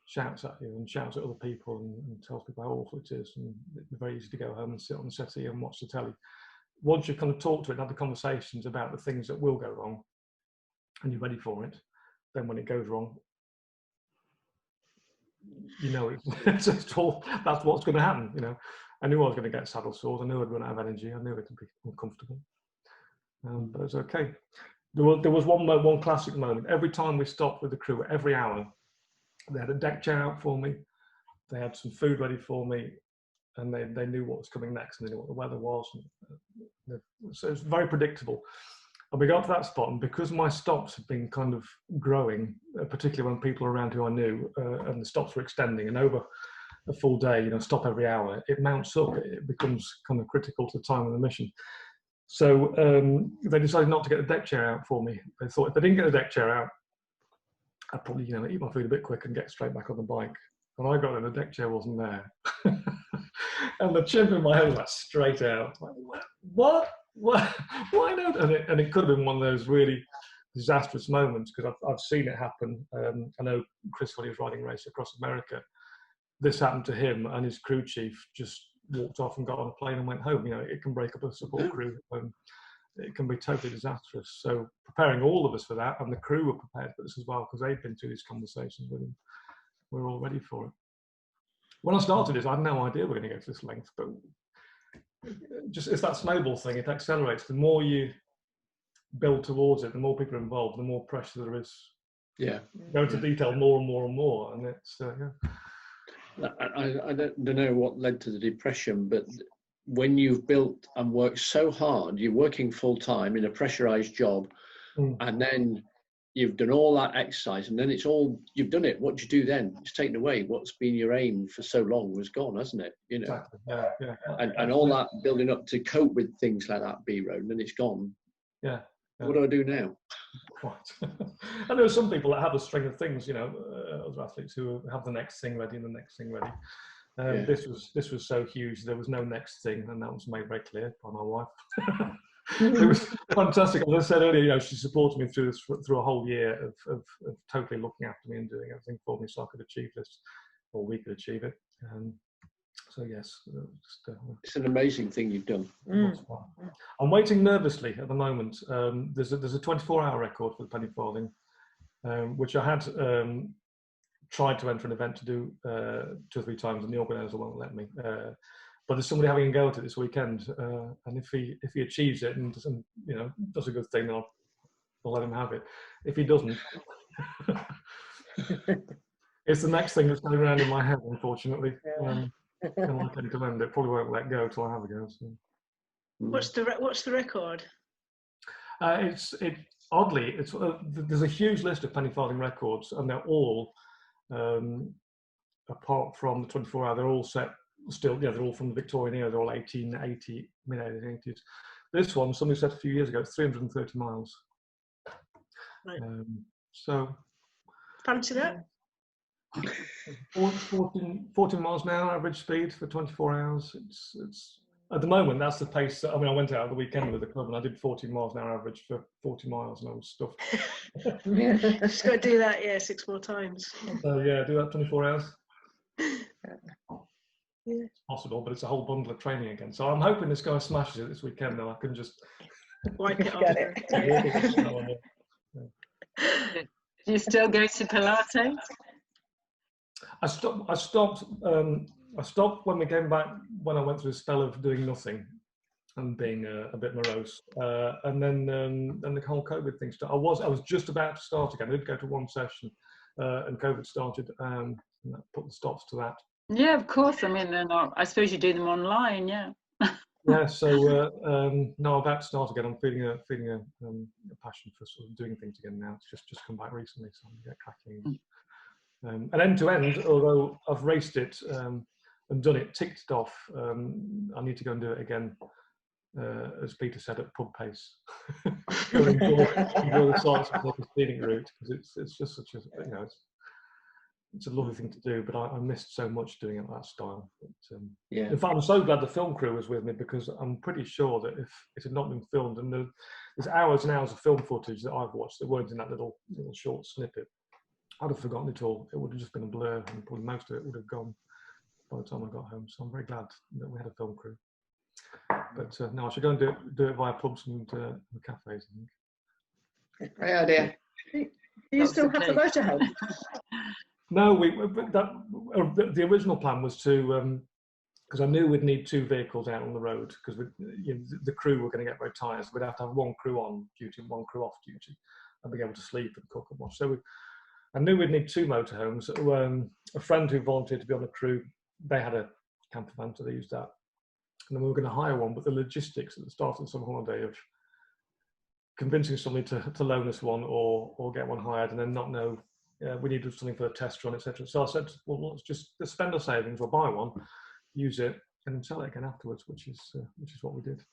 shouts at you and shouts at other people and tells people how awful it is, and it's very easy to go home and sit on the settee and watch the telly. Once you kind of talk to it and have the conversations about the things that will go wrong, and you're ready for it, then when it goes wrong, you know that's what's going to happen. You know, I knew I was going to get saddle sores. I knew I'd run out of energy. I knew it would be uncomfortable, but it was okay. There was one classic moment. Every time we stopped with the crew, every hour, they had a deck chair out for me. They had some food ready for me, and they knew what was coming next, and they knew what the weather was. So it was very predictable. And we got to that spot, and because my stops had been kind of growing, particularly when people around who I knew, and the stops were extending, and over a full day, you know, stop every hour, it mounts up. It becomes kind of critical to the time of the mission. So they decided not to get the deck chair out for me. They thought if they didn't get the deck chair out, I'd probably, you know, eat my food a bit quick and get straight back on the bike. And I got there, the deck chair wasn't there. And the chimp in my head was like straight out. Like, what? Why not? And it could have been one of those really disastrous moments, because I've seen it happen. I know Chris, when he was riding race across America, this happened to him, and his crew chief just walked off and got on a plane and went home. You know, it can break up a support crew. It can be totally disastrous. So preparing all of us for that, and the crew were prepared for this as well, because they'd been through these conversations with him. We're all ready for it. When I started this, I had no idea we're going to go to this length, but just it's that snowball thing. It accelerates. The more you build towards it, the more people are involved, the more pressure there is. Yeah. Go into detail more and more and more, and it's yeah. I don't know what led to the depression, but when you've built and worked so hard, you're working full time in a pressurized job, and then you've done all that exercise, and then it's all, you've done it. What do you do then? It's taken away. What's been your aim for so long was gone, hasn't it? You know, exactly. Yeah. And all that building up to cope with things like that B road, and then it's gone. Yeah. What do I do now? Right. And there are some people that have a string of things, you know, other athletes who have the next thing ready and the next thing ready. This was so huge. There was no next thing, and that was made very clear by my wife. It was fantastic. As I said earlier, you know, she supported me through a whole year of totally looking after me and doing everything for me, so I could achieve this, or we could achieve it. So yes, it's an amazing thing you've done. I'm waiting nervously at the moment. There's a 24-hour record for the penny farthing, which I had tried to enter an event to do 2 or 3 times, and the organizer won't let me. But there's somebody having a go at it this weekend, and if he achieves it and you know, does a good thing, then I'll let him have it. If he doesn't, it's the next thing that's going around in my head, unfortunately. And like end to end, it probably won't let go till I have a go. So. What's the record? It's oddly, it's there's a huge list of penny farthing records, and they're all, apart from the 24-hour, they're all set still. Yeah, they're all from the Victorian era. They're all 1880, mid 1880s. This one, somebody set a few years ago, it's 330 miles. Right. So. Fancy that? 14 miles an hour average speed for 24 hours. It's at the moment that's the pace. I mean, I went out at the weekend with the club and I did 14 miles an hour average for 40 miles and I was stuffed. Just got to do that, yeah, 6 more times. So yeah, do that 24 hours. Yeah. It's possible, but it's a whole bundle of training again. So I'm hoping this guy smashes it this weekend. Though I can just wipe it off. Do you still go to Pilates? I stopped when we came back, when I went through a spell of doing nothing and being a bit morose, and then the whole COVID thing started. I was just about to start again. I did go to one session, and COVID started, and that put the stops to that. Yeah, of course. I mean, I suppose you do them online, yeah. Yeah. So no, I'm about to start again. I'm feeling a passion for sort of doing things again now. It's just come back recently, so I'm gonna get cracking. And end to end, although I've raced it and done it, ticked it off, I need to go and do it again, as Peter said, at pub pace. Go and enjoy the sights of the scenic route, because it's just such a, you know, it's a lovely thing to do, but I missed so much doing it that style. But, yeah. In fact, I'm so glad the film crew was with me, because I'm pretty sure that if it had not been filmed, and there's hours and hours of film footage that I've watched that weren't in that little short snippet, I'd have forgotten it all. It would have just been a blur, and probably most of it would have gone by the time I got home. So I'm very glad that we had a film crew. But no, I should go and do it via pubs and cafes, I think. Great idea. Do you still have the motorhome? No, the original plan was to, because I knew we'd need 2 vehicles out on the road, because the crew were going to get very tired. So we'd have to have 1 crew on duty and 1 crew off duty, and be able to sleep and cook and wash. So I knew we'd need 2 motorhomes. A friend who volunteered to be on the crew, they had a camper van, so they used that. And then we were going to hire one, but the logistics at the start of the summer holiday of convincing somebody to loan us one or get one hired, and then not know we needed something for a test run, etc. So I said, well, let's spend our savings, we'll buy one, use it, and then sell it again afterwards, which is what we did.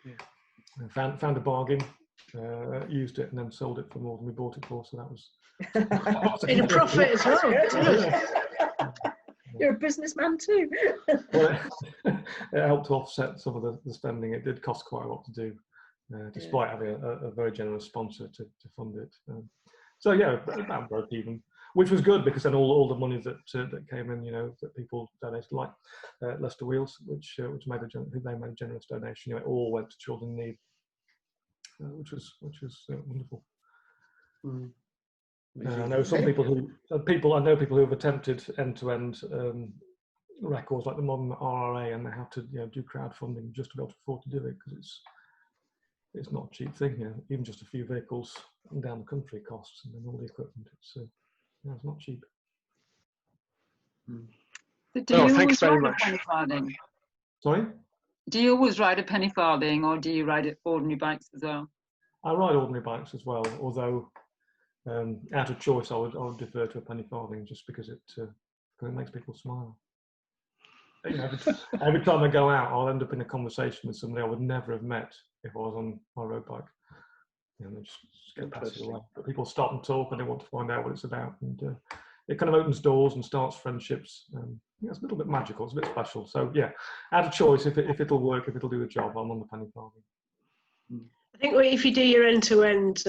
Yeah. Found a bargain, used it, and then sold it for more than we bought it for. So that was in a profit as well. You're a businessman too. Well, it helped to offset some of the spending. It did cost quite a lot to do, despite having a very generous sponsor to fund it. So yeah, about broke even, which was good, because then all the money that came in, that people donated, like Leicester Wheels, which made they made a generous donation. It all went to children in need, which was wonderful. Mm. I know people who have attempted end-to-end records like the modern RRA, and they have to do crowdfunding just to be able to afford to do it, because it's not a cheap thing. Even just a few vehicles down the country costs, and then all the equipment. It's not cheap. So do you thanks very always ride much. a penny farthing? Sorry? Do you always ride a penny farthing, or do you ride ordinary bikes as well? I ride ordinary bikes as well, although out of choice I would defer to a penny farthing, just because it makes people smile. Every time I go out, I'll end up in a conversation with somebody I would never have met if I was on my road bike. They just get passed away. But people stop and talk, and they want to find out what it's about, and it kind of opens doors and starts friendships. It's a little bit magical. It's a bit special. So yeah, out of choice, if it'll work, if it'll do the job, I'm on the penny farthing. I think if you do your end-to-end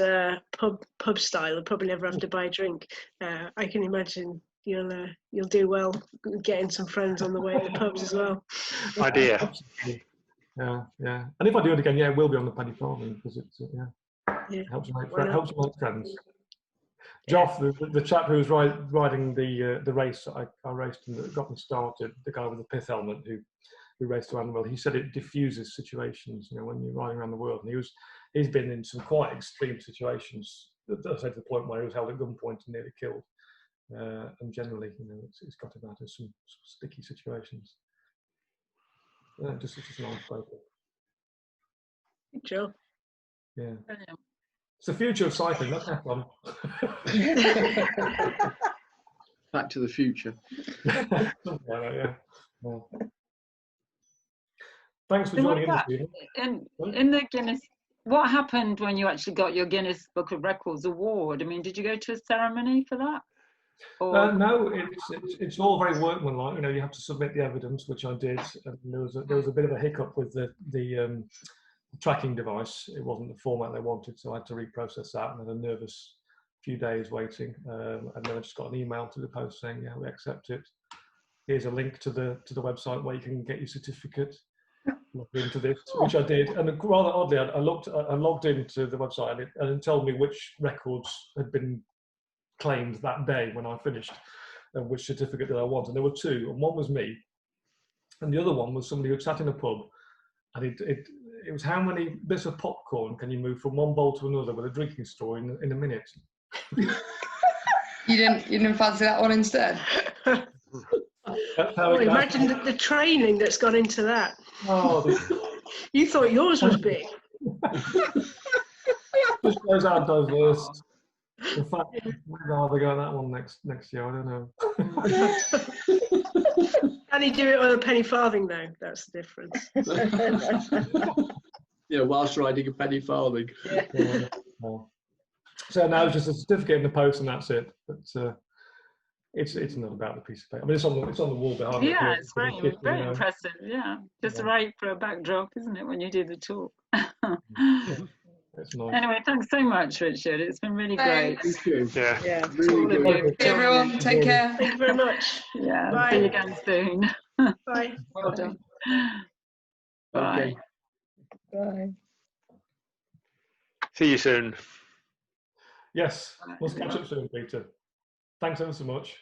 pub style, you'll probably never have to buy a drink. I can imagine you'll do well getting some friends on the way to the pubs as well. Idea. Yeah. And if I do it again, it will be on the penny farthing, because it helps you make friends. Joff, the chap who was riding the race I raced and that got me started, the guy with the pith helmet who raced around the world, he said it diffuses situations, when you're riding around the world. And he's been in some quite extreme situations, to the point where he was held at gunpoint and nearly killed. And generally, it's got him out of some sticky situations. Just a nice photo. Good job. Yeah. It's the future of cycling, that's not fun. Back to the future. Something like that, yeah. Thanks for joining in this evening. In the Guinness, what happened when you actually got your Guinness Book of Records award? I mean, did you go to a ceremony for that? No, it's all very workmanlike. You know, you have to submit the evidence, which I did. And there was a bit of a hiccup with the tracking device. It wasn't the format they wanted, so I had to reprocess that, and then a nervous few days waiting. And then I just got an email to the post saying, yeah, we accept it. Here's a link to the website where you can get your certificate. Log into this, which I did, and rather oddly, I logged into the website, and it told me which records had been claimed that day when I finished, and which certificate did I want. And there were two, and one was me, and the other one was somebody who sat in a pub, and it was how many bits of popcorn can you move from one bowl to another with a drinking straw in a minute. You didn't fancy that one instead? Imagine the training that's gone into that. Oh, you thought yours was big. Just shows how diverse. In fact, I'd rather go that one next year. I don't know. Can he do it on a penny farthing though? That's the difference. Yeah, whilst riding a penny farthing. Yeah. So now it's just a certificate in the post, and that's it. But it's not about the piece of paper. I mean, it's on the wall behind me. Yeah, it's very impressive. Yeah, just right for a backdrop, isn't it, when you do the talk? It's nice. Anyway, thanks so much, Richard. It's been really great. Thank you. Yeah, really good. Everyone, take care. Thank you very much. Yeah, bye. See you again soon. Bye. Well done. Bye. Bye. See you soon. Yes, we'll catch up soon, Peter. Thanks ever so much.